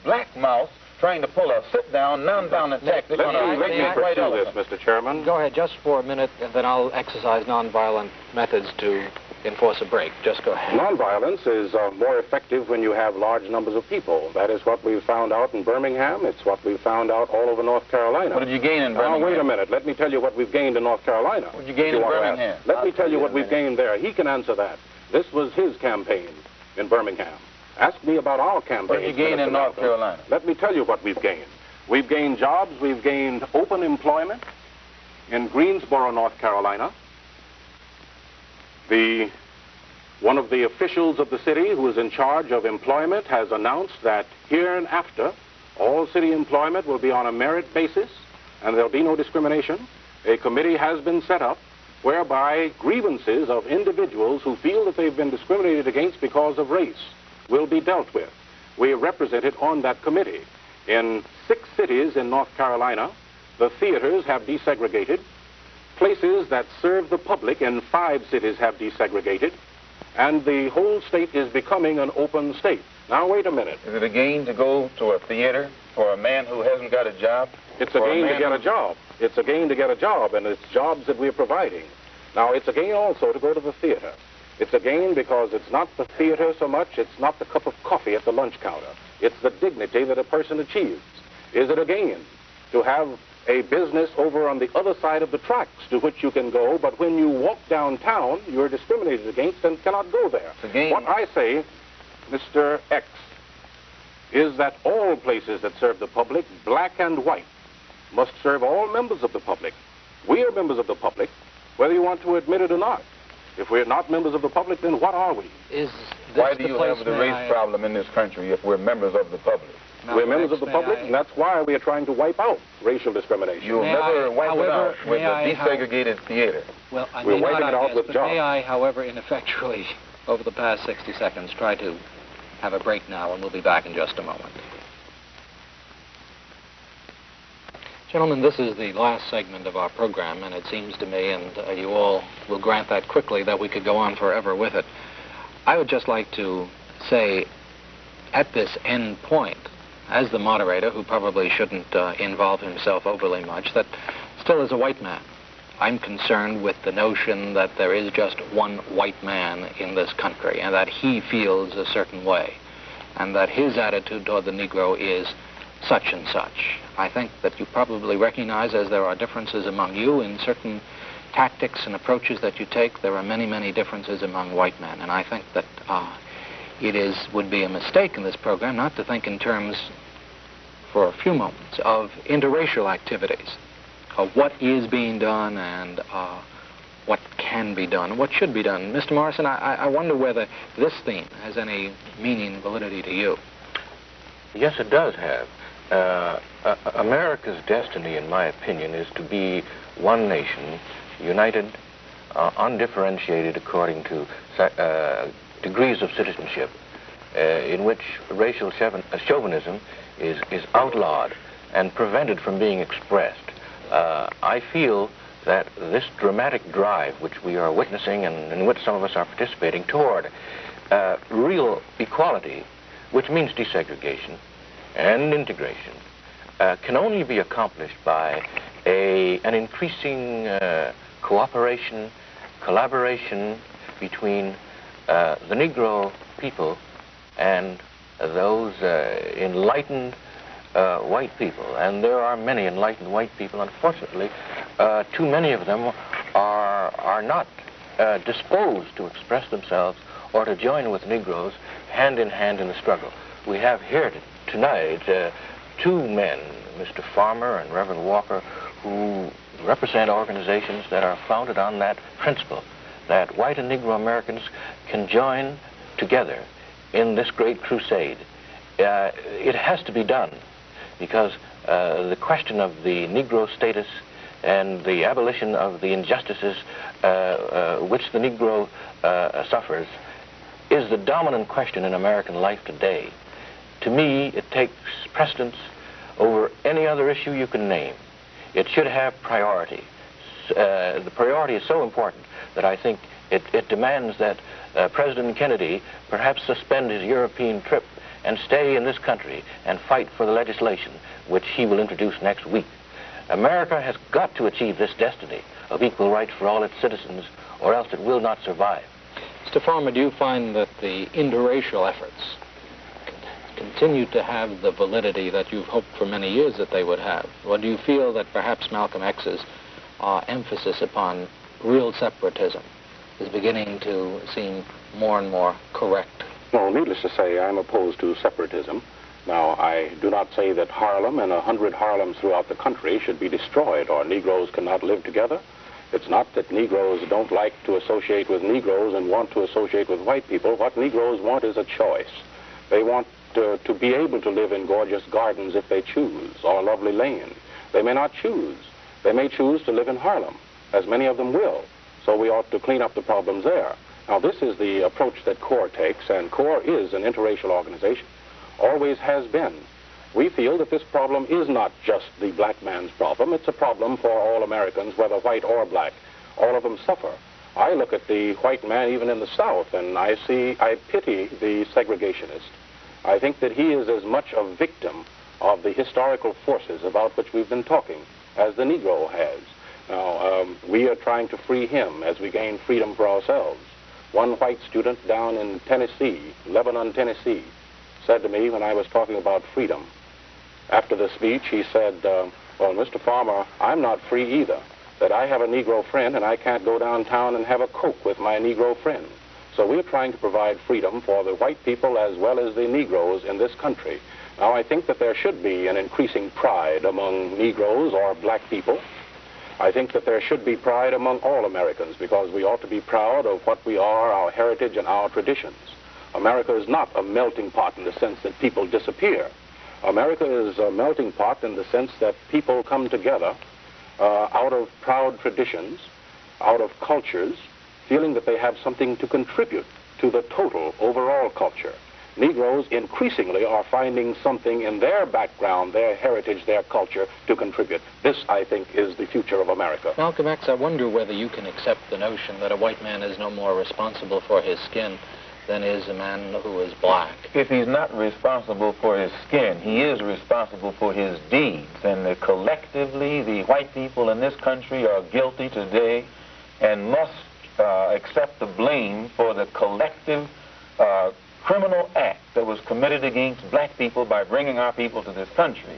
black mouse trying to pull a sit-down, non-violent tactic on a white elephant. Mr. Chairman. Go ahead, just for a minute, and then I'll exercise non-violent methods to enforce a break. Just go ahead. Nonviolence is more effective when you have large numbers of people. That is what we've found out in Birmingham. It's what we've found out all over North Carolina. What did you gain in Birmingham? Now, wait a minute. Let me tell you what we've gained in North Carolina. What did you gain in Birmingham? Let me tell you what we've gained there. He can answer that. This was his campaign in Birmingham. Ask me about our campaign. What did you gain in North Carolina? Let me tell you what we've gained. We've gained jobs. We've gained open employment in Greensboro, North Carolina. One of the officials of the city who is in charge of employment has announced that hereinafter all city employment will be on a merit basis and there'll be no discrimination. A committee has been set up whereby grievances of individuals who feel that they've been discriminated against because of race will be dealt with. We are represented on that committee. In 6 cities in North Carolina, the theaters have desegregated. Places that serve the public in 5 cities have desegregated. And the whole state is becoming an open state. Now, wait a minute. Is it a gain to go to a theater for a man who hasn't got a job? It's a gain to get a job. It's a gain to get a job, and it's jobs that we're providing. Now, it's a gain also to go to the theater. It's a gain because it's not the theater so much, it's not the cup of coffee at the lunch counter. It's the dignity that a person achieves. Is it a gain to have a business over on the other side of the tracks to which you can go, but when you walk downtown, you're discriminated against and cannot go there. What I say, Mr. X, is that all places that serve the public, black and white, must serve all members of the public. We are members of the public, whether you want to admit it or not. If we're not members of the public, then what are we? Why do you have the race problem in this country if we're members of the public? We're members of the public, and that's why we are trying to wipe out racial discrimination. You'll never wipe it out with a desegregated theater. Well, I we're may wiping not, it out with jobs. May I, however, ineffectually, over the past 60 seconds, try to have a break now, and we'll be back in just a moment. Gentlemen, this is the last segment of our program, and it seems to me, and you all will grant that quickly, that we could go on forever with it. I would just like to say, at this end point, as the moderator, who probably shouldn't involve himself overly much, that still as a white man, I'm concerned with the notion that there is just one white man in this country, and that he feels a certain way, and that his attitude toward the Negro is such and such. I think that you probably recognize, as there are differences among you in certain tactics and approaches that you take, there are many, many differences among white men, and I think that would be a mistake in this program not to think in terms, for a few moments, of interracial activities, of what is being done and what can be done, what should be done. Mr. Morrison, I wonder whether this theme has any meaning, validity to you. Yes, it does have. America's destiny, in my opinion, is to be one nation, united, undifferentiated according to degrees of citizenship, in which racial chauvinism is outlawed and prevented from being expressed. I feel that this dramatic drive which we are witnessing and in which some of us are participating toward real equality, which means desegregation and integration, can only be accomplished by an increasing cooperation, collaboration between the Negro people and those enlightened white people. And there are many enlightened white people. Unfortunately, too many of them are not disposed to express themselves or to join with Negroes hand in the struggle. We have here tonight two men, Mr. Farmer and Reverend Walker, who represent organizations that are founded on that principle, that white and Negro Americans can join together in this great crusade. It has to be done because the question of the Negro status and the abolition of the injustices which the Negro suffers is the dominant question in American life today. To me, it takes precedence over any other issue you can name. It should have priority. The priority is so important that I think it demands that President Kennedy perhaps suspend his European trip and stay in this country and fight for the legislation which he will introduce next week. America has got to achieve this destiny of equal rights for all its citizens, or else it will not survive. Mr. Farmer, do you find that the interracial efforts continue to have the validity that you've hoped for many years that they would have? Or do you feel that perhaps Malcolm X's emphasis upon real separatism is beginning to seem more and more correct? Well, needless to say, I'm opposed to separatism. Now, I do not say that Harlem and 100 Harlems throughout the country should be destroyed or Negroes cannot live together. It's not that Negroes don't like to associate with Negroes and want to associate with white people. What Negroes want is a choice. They want to be able to live in gorgeous gardens if they choose, or a lovely lane. They may not choose. They may choose to live in Harlem, as many of them will. So we ought to clean up the problems there. Now, this is the approach that CORE takes, and CORE is an interracial organization, always has been. We feel that this problem is not just the black man's problem. It's a problem for all Americans, whether white or black. All of them suffer. I look at the white man even in the South, and I pity the segregationist. I think that he is as much a victim of the historical forces about which we've been talking as the Negro has. Now, we are trying to free him as we gain freedom for ourselves. One white student down in Tennessee, Lebanon, Tennessee, said to me when I was talking about freedom, after the speech, he said, Well, Mr. Farmer, I'm not free either. That I have a Negro friend and I can't go downtown and have a Coke with my Negro friend. So we're trying to provide freedom for the white people as well as the Negroes in this country. Now, I think that there should be an increasing pride among Negroes or black people. I think that there should be pride among all Americans because we ought to be proud of what we are, our heritage and our traditions. America is not a melting pot in the sense that people disappear. America is a melting pot in the sense that people come together out of proud traditions, out of cultures, feeling that they have something to contribute to the total overall culture. Negroes increasingly are finding something in their background, their heritage, their culture to contribute. This, I think, is the future of America. Malcolm X, I wonder whether you can accept the notion that a white man is no more responsible for his skin than is a man who is black. If he's not responsible for his skin, he is responsible for his deeds. And collectively, the white people in this country are guilty today and must accept the blame for the collective criminal act that was committed against black people by bringing our people to this country.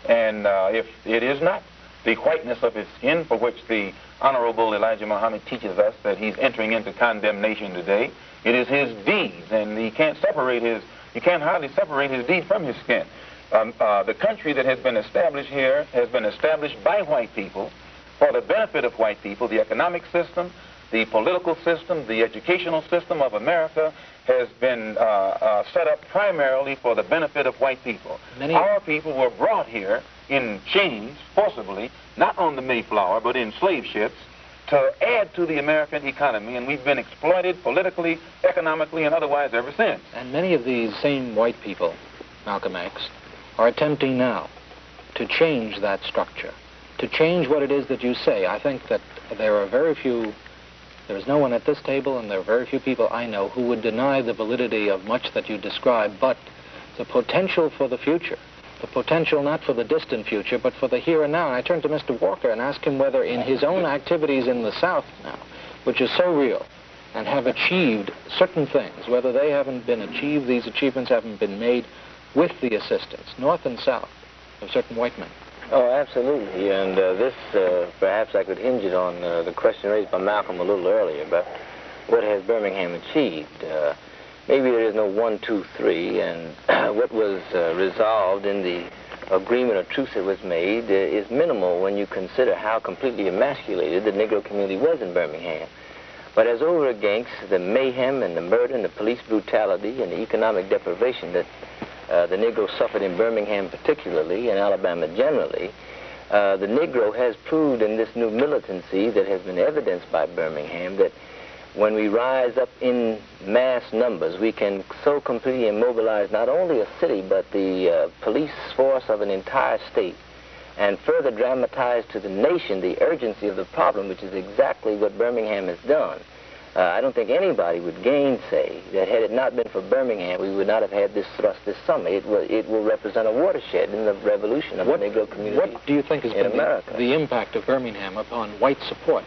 And if it is not the whiteness of his skin, for which the Honorable Elijah Muhammad teaches us that he's entering into condemnation today, it is his deeds, and you can't hardly separate his deed from his skin. The country that has been established here has been established by white people for the benefit of white people. The economic system, the political system, the educational system of America has been set up primarily for the benefit of white people. Our people were brought here in chains, forcibly, not on the Mayflower, but in slave ships, to add to the American economy, and we've been exploited politically, economically, and otherwise ever since. And many of these same white people, Malcolm X, are attempting now to change that structure, to change what it is that you say. I think that there is no one at this table, and there are very few people I know who would deny the validity of much that you describe, but the potential for the future, the potential not for the distant future, but for the here and now. And I turn to Mr. Walker and ask him whether in his own activities in the South now, which is so real, and have achieved certain things, whether they haven't been achieved, these achievements haven't been made with the assistance, North and South, of certain white men. Oh, absolutely. And this, perhaps I could hinge it on the question raised by Malcolm a little earlier about what has Birmingham achieved. Maybe there is no 1, 2, 3, and what was resolved in the agreement of truce that was made is minimal when you consider how completely emasculated the Negro community was in Birmingham. But as over against the mayhem and the murder and the police brutality and the economic deprivation that the Negro suffered in Birmingham particularly, and Alabama generally, the Negro has proved in this new militancy that has been evidenced by Birmingham that when we rise up in mass numbers, we can so completely immobilize not only a city, but the police force of an entire state, and further dramatize to the nation the urgency of the problem, which is exactly what Birmingham has done. I don't think anybody would gainsay that had it not been for Birmingham, we would not have had this thrust this summer. It will represent a watershed in the revolution of the Negro community. What do you think has been the impact of Birmingham upon white support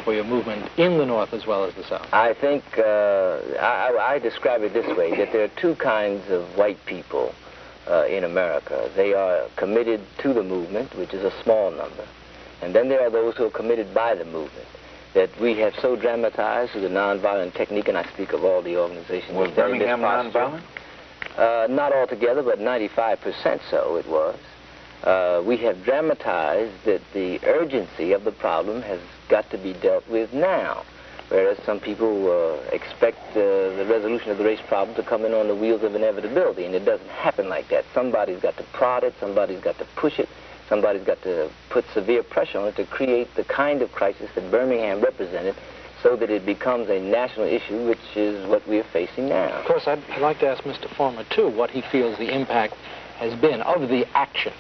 for your movement in the North as well as the South? I think I describe it this way, that there are two kinds of white people in America. They are committed to the movement, which is a small number, and then there are those who are committed by the movement, that we have so dramatized through the nonviolent technique, and I speak of all the organizations. Was Birmingham nonviolent? Not altogether, but 95% so it was. We have dramatized that the urgency of the problem has got to be dealt with now, whereas some people expect the resolution of the race problem to come in on the wheels of inevitability, and it doesn't happen like that. Somebody's got to prod it, somebody's got to push it, somebody's got to put severe pressure on it to create the kind of crisis that Birmingham represented so that it becomes a national issue, which is what we're facing now. Of course, I'd like to ask Mr. Farmer, too, what he feels the impact has been of the action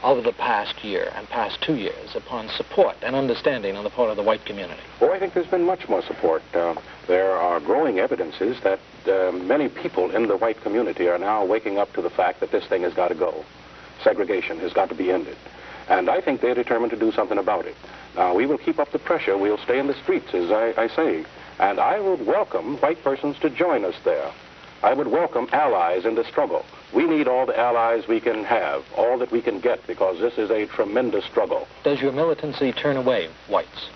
of the past year and past 2 years upon support and understanding on the part of the white community. Oh, I think there's been much more support. There are growing evidences that many people in the white community are now waking up to the fact that this thing has got to go. Segregation has got to be ended. And I think they're determined to do something about it. Now, we will keep up the pressure. We'll stay in the streets, as I say. And I would welcome white persons to join us there. I would welcome allies in the struggle. We need all the allies we can have, all that we can get, because this is a tremendous struggle. Does your militancy turn away whites?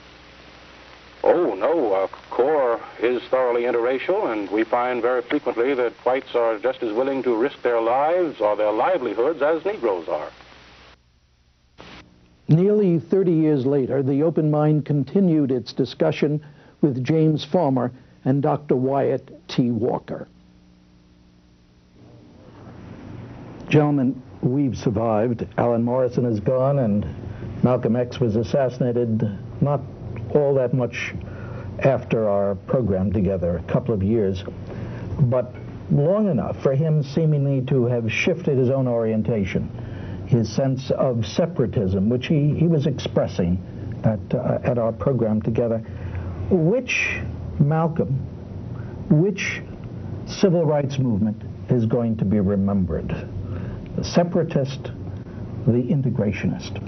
Oh, no. Our core is thoroughly interracial, and we find very frequently that whites are just as willing to risk their lives or their livelihoods as Negroes are. Nearly 30 years later, the Open Mind continued its discussion with James Farmer and Dr. Wyatt T. Walker. Gentlemen, we've survived. Alan Morrison is gone, and Malcolm X was assassinated not all that much after our program together, a couple of years, but long enough for him seemingly to have shifted his own orientation, his sense of separatism, which he was expressing at our program together. Which Malcolm, which civil rights movement is going to be remembered? The separatist, the integrationist?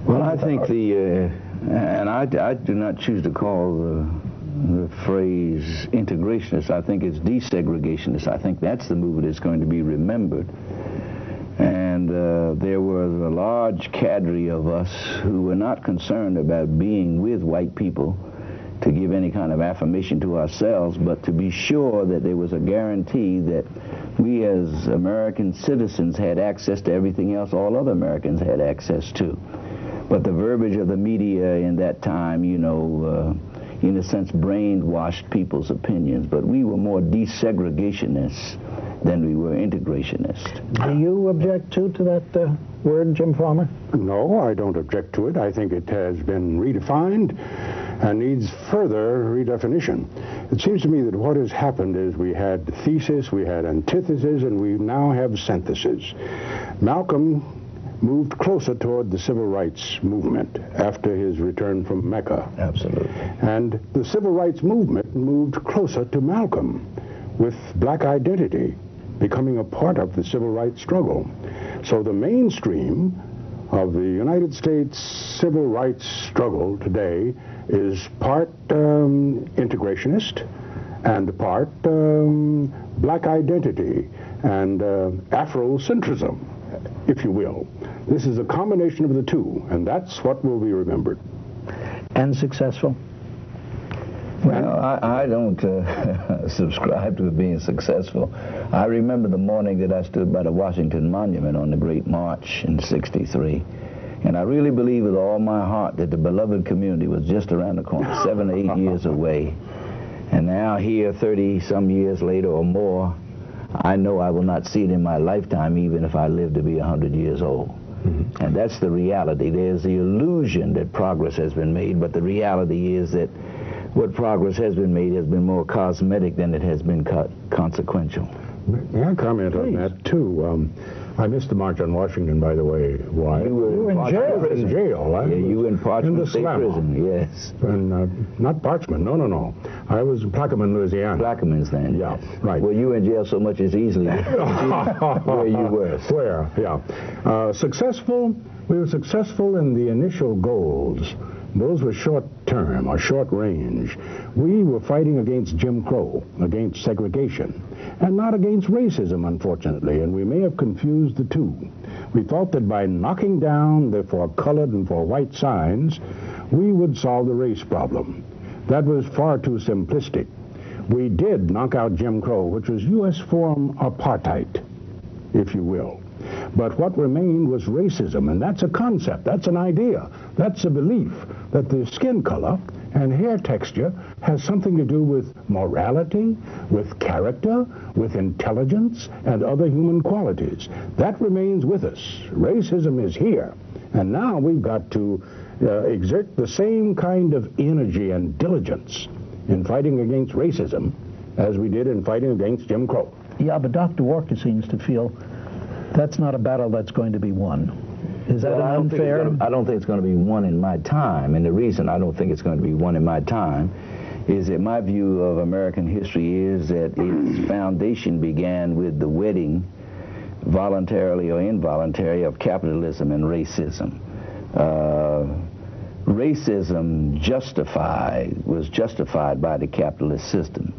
Well, I think and I do not choose to call the phrase integrationist. I think it's desegregationist. I think that's the movement that's going to be remembered. And there was a large cadre of us who were not concerned about being with white people to give any kind of affirmation to ourselves, but to be sure that there was a guarantee that we as American citizens had access to everything else all other Americans had access to. But the verbiage of the media in that time, you know, in a sense brainwashed people's opinions, but we were more desegregationists than we were integrationists. Do you object to that word, Jim Farmer? No, I don't object to it. I think it has been redefined and needs further redefinition. It seems to me that what has happened is we had thesis, we had antithesis, and we now have synthesis. Malcolm moved closer toward the civil rights movement after his return from Mecca. Absolutely. And the civil rights movement moved closer to Malcolm, with black identity becoming a part of the civil rights struggle. So the mainstream of the United States civil rights struggle today is part integrationist and part black identity and Afrocentrism, if you will. This is a combination of the two, and that's what will be remembered. And successful? Well, I don't subscribe to it being successful. I remember the morning that I stood by the Washington Monument on the Great March in '63, and I really believe with all my heart that the beloved community was just around the corner, 7 or 8 years away. And now here, 30-some years later or more, I know I will not see it in my lifetime, even if I live to be 100 years old. Mm-hmm. And that's the reality. There's the illusion that progress has been made, but the reality is that what progress has been made has been more cosmetic than it has been consequential. May I comment on that, too? I missed the March on Washington, by the way. Why? You were in jail. In jail. Yeah, you were in Parchman State Prison, yes. And not Parchman, no. I was in Plaquemine, Louisiana. Plaquemines then? Yeah, right. Well, you were in jail so much it's easily where you were. Where, yeah. Successful, we were successful in the initial goals. Those were short-term or short-range. We were fighting against Jim Crow, against segregation, and not against racism, unfortunately, and we may have confused the two. We thought that by knocking down the for colored and for white signs, we would solve the race problem. That was far too simplistic. We did knock out Jim Crow, which was U.S. form apartheid, if you will. But what remained was racism, and that's a concept, that's an idea, that's a belief that the skin color and hair texture has something to do with morality, with character, with intelligence, and other human qualities. That remains with us. Racism is here, and now we've got to exert the same kind of energy and diligence in fighting against racism as we did in fighting against Jim Crow. Yeah, but Dr. Walker seems to feel that's not a battle that's going to be won. Is that unfair? I don't think it's going to be won in my time, and the reason I don't think it's going to be won in my time is that my view of American history is that its foundation began with the wedding, voluntarily or involuntarily, of capitalism and racism. Racism was justified by the capitalist system.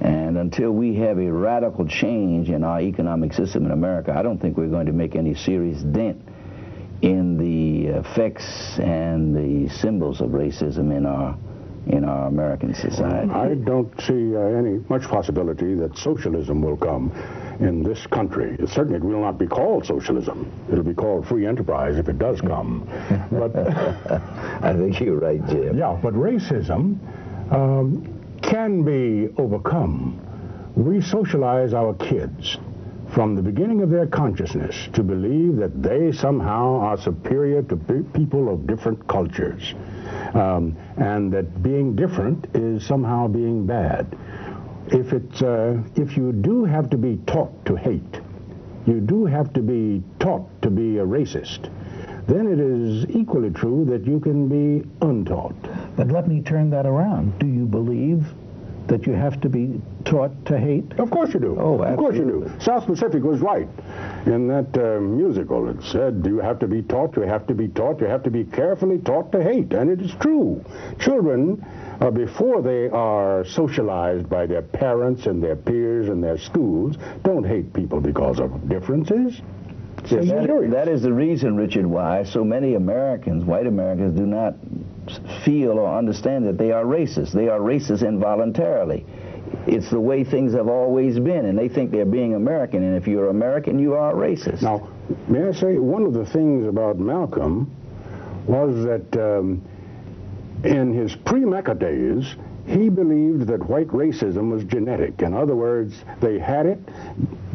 And until we have a radical change in our economic system in America, I don't think we're going to make any serious dent in the effects and the symbols of racism in our American society. I don't see any much possibility that socialism will come in this country. Certainly it will not be called socialism. It'll be called free enterprise if it does come. But I think you're right, Jim. yeah, but racism can be overcome. We socialize our kids from the beginning of their consciousness to believe that they somehow are superior to people of different cultures, and that being different is somehow being bad. If you do have to be taught to hate, you do have to be taught to be a racist, then it is equally true that you can be untaught. But let me turn that around. Do you believe that you have to be taught to hate? Of course you do. Oh, of course you do. South Pacific was right in that musical. It said, you have to be taught, you have to be taught, you have to be carefully taught to hate. And it is true. Children, before they are socialized by their parents and their peers and their schools, don't hate people because of differences. Yes, that is the reason, Richard, why so many Americans, white Americans, do not feel or understand that they are racist. They are racist involuntarily. It's the way things have always been, and they think they're being American, and if you're American, you are racist. Now, may I say, one of the things about Malcolm was that in his pre-Mecca days, he believed that white racism was genetic. In other words, they had it.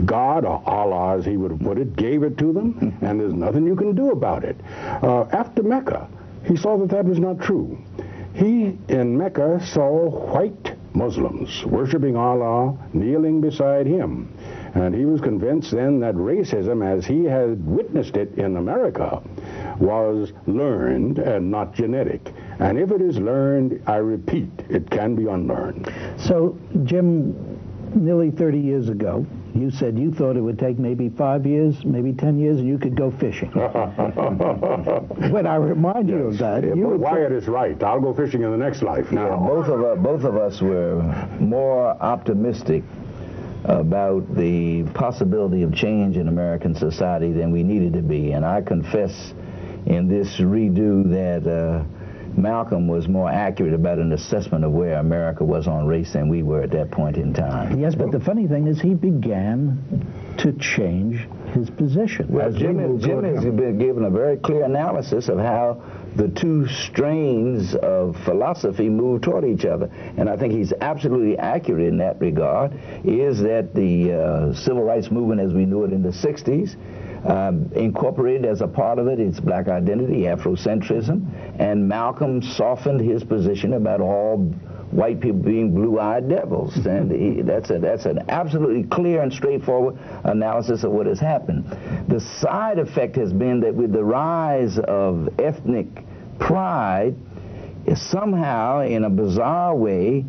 God, or Allah as he would have put it, gave it to them, and there's nothing you can do about it. After Mecca, he saw that that was not true. He, in Mecca, saw white Muslims worshiping Allah, kneeling beside him. And he was convinced then that racism, as he had witnessed it in America, was learned and not genetic. And if it is learned, I repeat, it can be unlearned. So, Jim, nearly 30 years ago, you said you thought it would take maybe 5 years, maybe 10 years, and you could go fishing. When I remind you of that, Wyatt is right. I'll go fishing in the next life now. Yeah, both of us were more optimistic about the possibility of change in American society than we needed to be. And I confess in this redo that Malcolm was more accurate about an assessment of where America was on race than we were at that point in time. Yes, but the funny thing is he began to change his position. Well, Jim has been given a very clear analysis of how the two strains of philosophy move toward each other. And I think he's absolutely accurate in that regard, is that the civil rights movement as we knew it in the 60s, incorporated as a part of it its black identity, Afrocentrism, and Malcolm softened his position about all white people being blue-eyed devils. And that's an absolutely clear and straightforward analysis of what has happened. The side effect has been that with the rise of ethnic pride, somehow, in a bizarre way,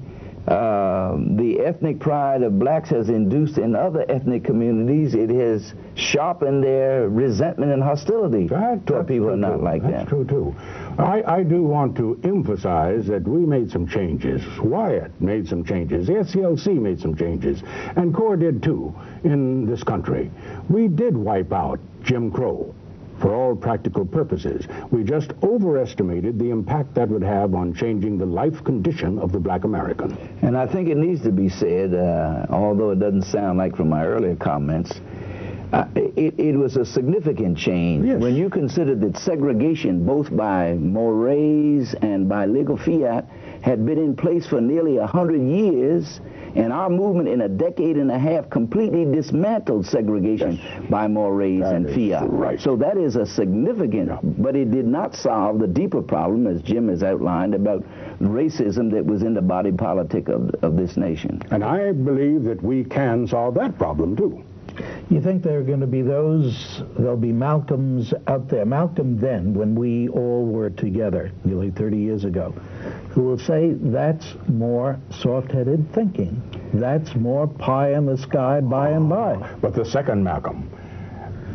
the ethnic pride of blacks has induced in other ethnic communities, it has sharpened their resentment and hostility toward people who are not like that. That's true, too. I do want to emphasize that we made some changes. Wyatt made some changes. The SCLC made some changes. And CORE did, too, in this country. We did wipe out Jim Crow for all practical purposes. We just overestimated the impact that would have on changing the life condition of the black American. And I think it needs to be said, although it doesn't sound like from my earlier comments, it was a significant change. Yes. When you consider that segregation, both by mores and by legal fiat, had been in place for nearly 100 years, and our movement in a decade and a half completely dismantled segregation by mores and fiat. Right. So that is a significant, but it did not solve the deeper problem, as Jim has outlined, about racism that was in the body politic of this nation. And I believe that we can solve that problem, too. You think there are going to be there'll be Malcolms out there, Malcolm then, when we all were together nearly 30 years ago, who will say that's more soft-headed thinking. That's more pie in the sky by and by. But the second Malcolm,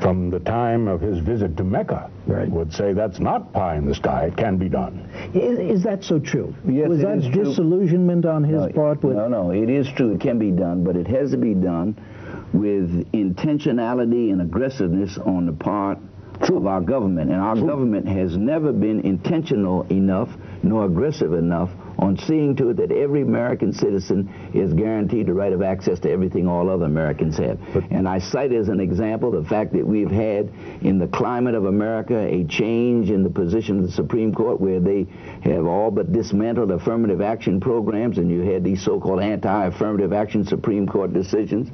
from the time of his visit to Mecca would say that's not pie in the sky. It can be done. Is that so true? Yes, Was it that is true. disillusionment on his part? No, it is true. It can be done, but it has to be done with intentionality and aggressiveness on the part of our government. And our government has never been intentional enough nor aggressive enough on seeing to it that every American citizen is guaranteed the right of access to everything all other Americans have. And I cite as an example the fact that we've had in the climate of America a change in the position of the Supreme Court, where they have all but dismantled affirmative action programs, and you had these so-called anti-affirmative action Supreme Court decisions,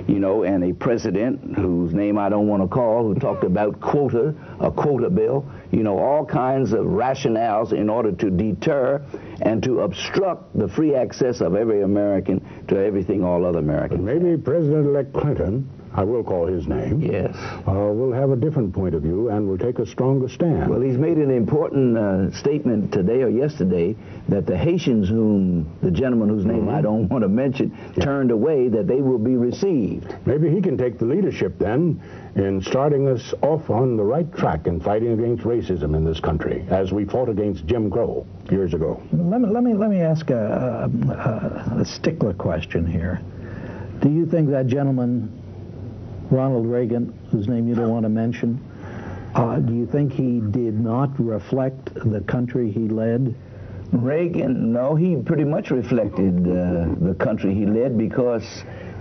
you know, and a president whose name I don't want to call, who talked about a quota bill, you know, all kinds of rationales in order to deter and to obstruct the free access of every American to everything all other Americans. But maybe President-elect Clinton, I will call his name, yes, will have a different point of view and will take a stronger stand. Well, he's made an important statement today or yesterday that the Haitians, whom the gentleman whose name I don't want to mention turned away, that they will be received. Maybe he can take the leadership then in starting us off on the right track in fighting against racism in this country, as we fought against Jim Crow years ago. Let me ask a stickler question here. Do you think that gentleman, Ronald Reagan, whose name you don't want to mention, do you think he did not reflect the country he led? Reagan, no, he pretty much reflected the country he led, because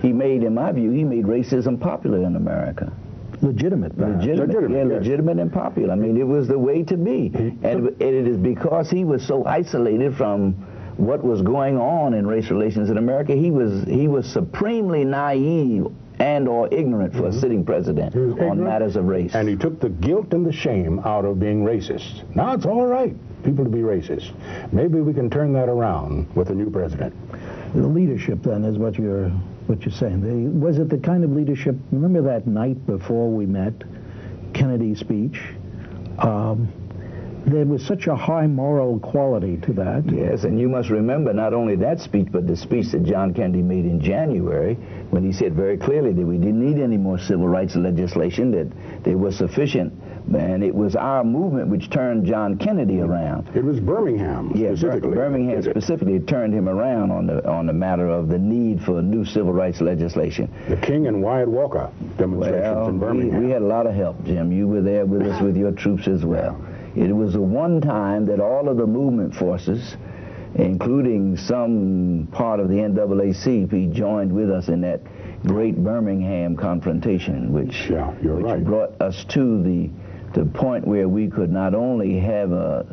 he made, in my view, he made racism popular in America. Legitimate, legitimate and popular. I mean, it was the way to be. And it is because he was so isolated from what was going on in race relations in America. He was supremely naive and or ignorant for a sitting president on matters of race. And he took the guilt and the shame out of being racist. Now it's all right, people to be racist. Maybe we can turn that around with a new president. The leadership, then, is what you're saying. Was it the kind of leadership, remember that night before we met, Kennedy's speech? There was such a high moral quality to that. Yes, and you must remember not only that speech, but the speech that John Kennedy made in January, when he said very clearly that we didn't need any more civil rights legislation, that they were sufficient. And it was our movement which turned John Kennedy around. It was Birmingham, specifically. Birmingham specifically turned him around on the matter of the need for new civil rights legislation. The King and Wyatt Walker demonstrations in Birmingham. We had a lot of help, Jim. You were there with us with your troops as well. It was the one time that all of the movement forces, including some part of the NAACP, joined with us in that great Birmingham confrontation, which brought us to the point where we could not only have a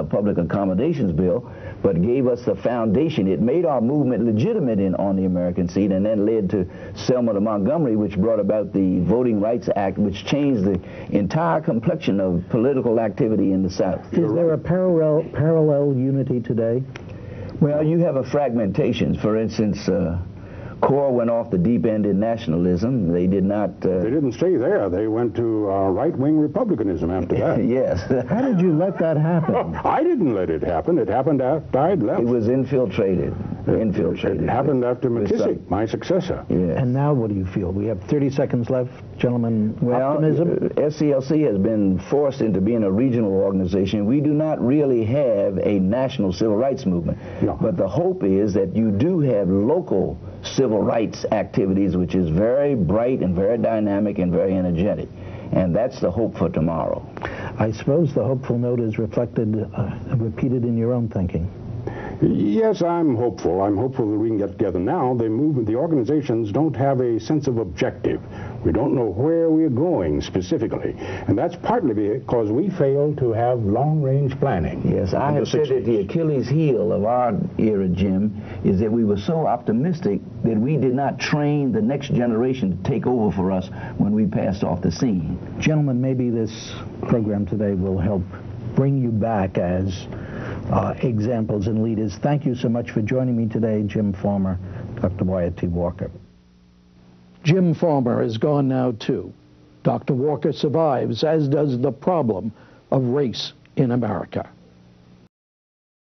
public accommodations bill, but gave us the foundation. It made our movement legitimate on the American scene, and then led to Selma to Montgomery, which brought about the Voting Rights Act, which changed the entire complexion of political activity in the South. Is there a parallel unity today? Well, you have a fragmentation. For instance, CORE went off the deep end in nationalism. They did not... They didn't stay there. They went to right-wing republicanism after that. Yes. How did you let that happen? I didn't let it happen. It happened after I'd left. It was infiltrated. It happened after McKissick, my successor. Yes. And now what do you feel? We have 30 seconds left. Gentlemen, optimism? SCLC has been forced into being a regional organization. We do not really have a national civil rights movement. No. But the hope is that you do have local civil rights activities, which is very bright and very dynamic and very energetic. And that's the hope for tomorrow. I suppose the hopeful note is reflected, repeated in your own thinking. Yes, I'm hopeful. I'm hopeful that we can get together now. The organizations don't have a sense of objective. We don't know where we're going specifically. And that's partly because we failed to have long-range planning. Yes, I have said that the Achilles heel of our era, Jim, is that we were so optimistic that we did not train the next generation to take over for us when we passed off the scene. Gentlemen, maybe this program today will help bring you back as examples and leaders. Thank you so much for joining me today, Jim Farmer, Dr. Wyatt T. Walker. Jim Farmer is gone now, too. Dr. Walker survives, as does the problem of race in America.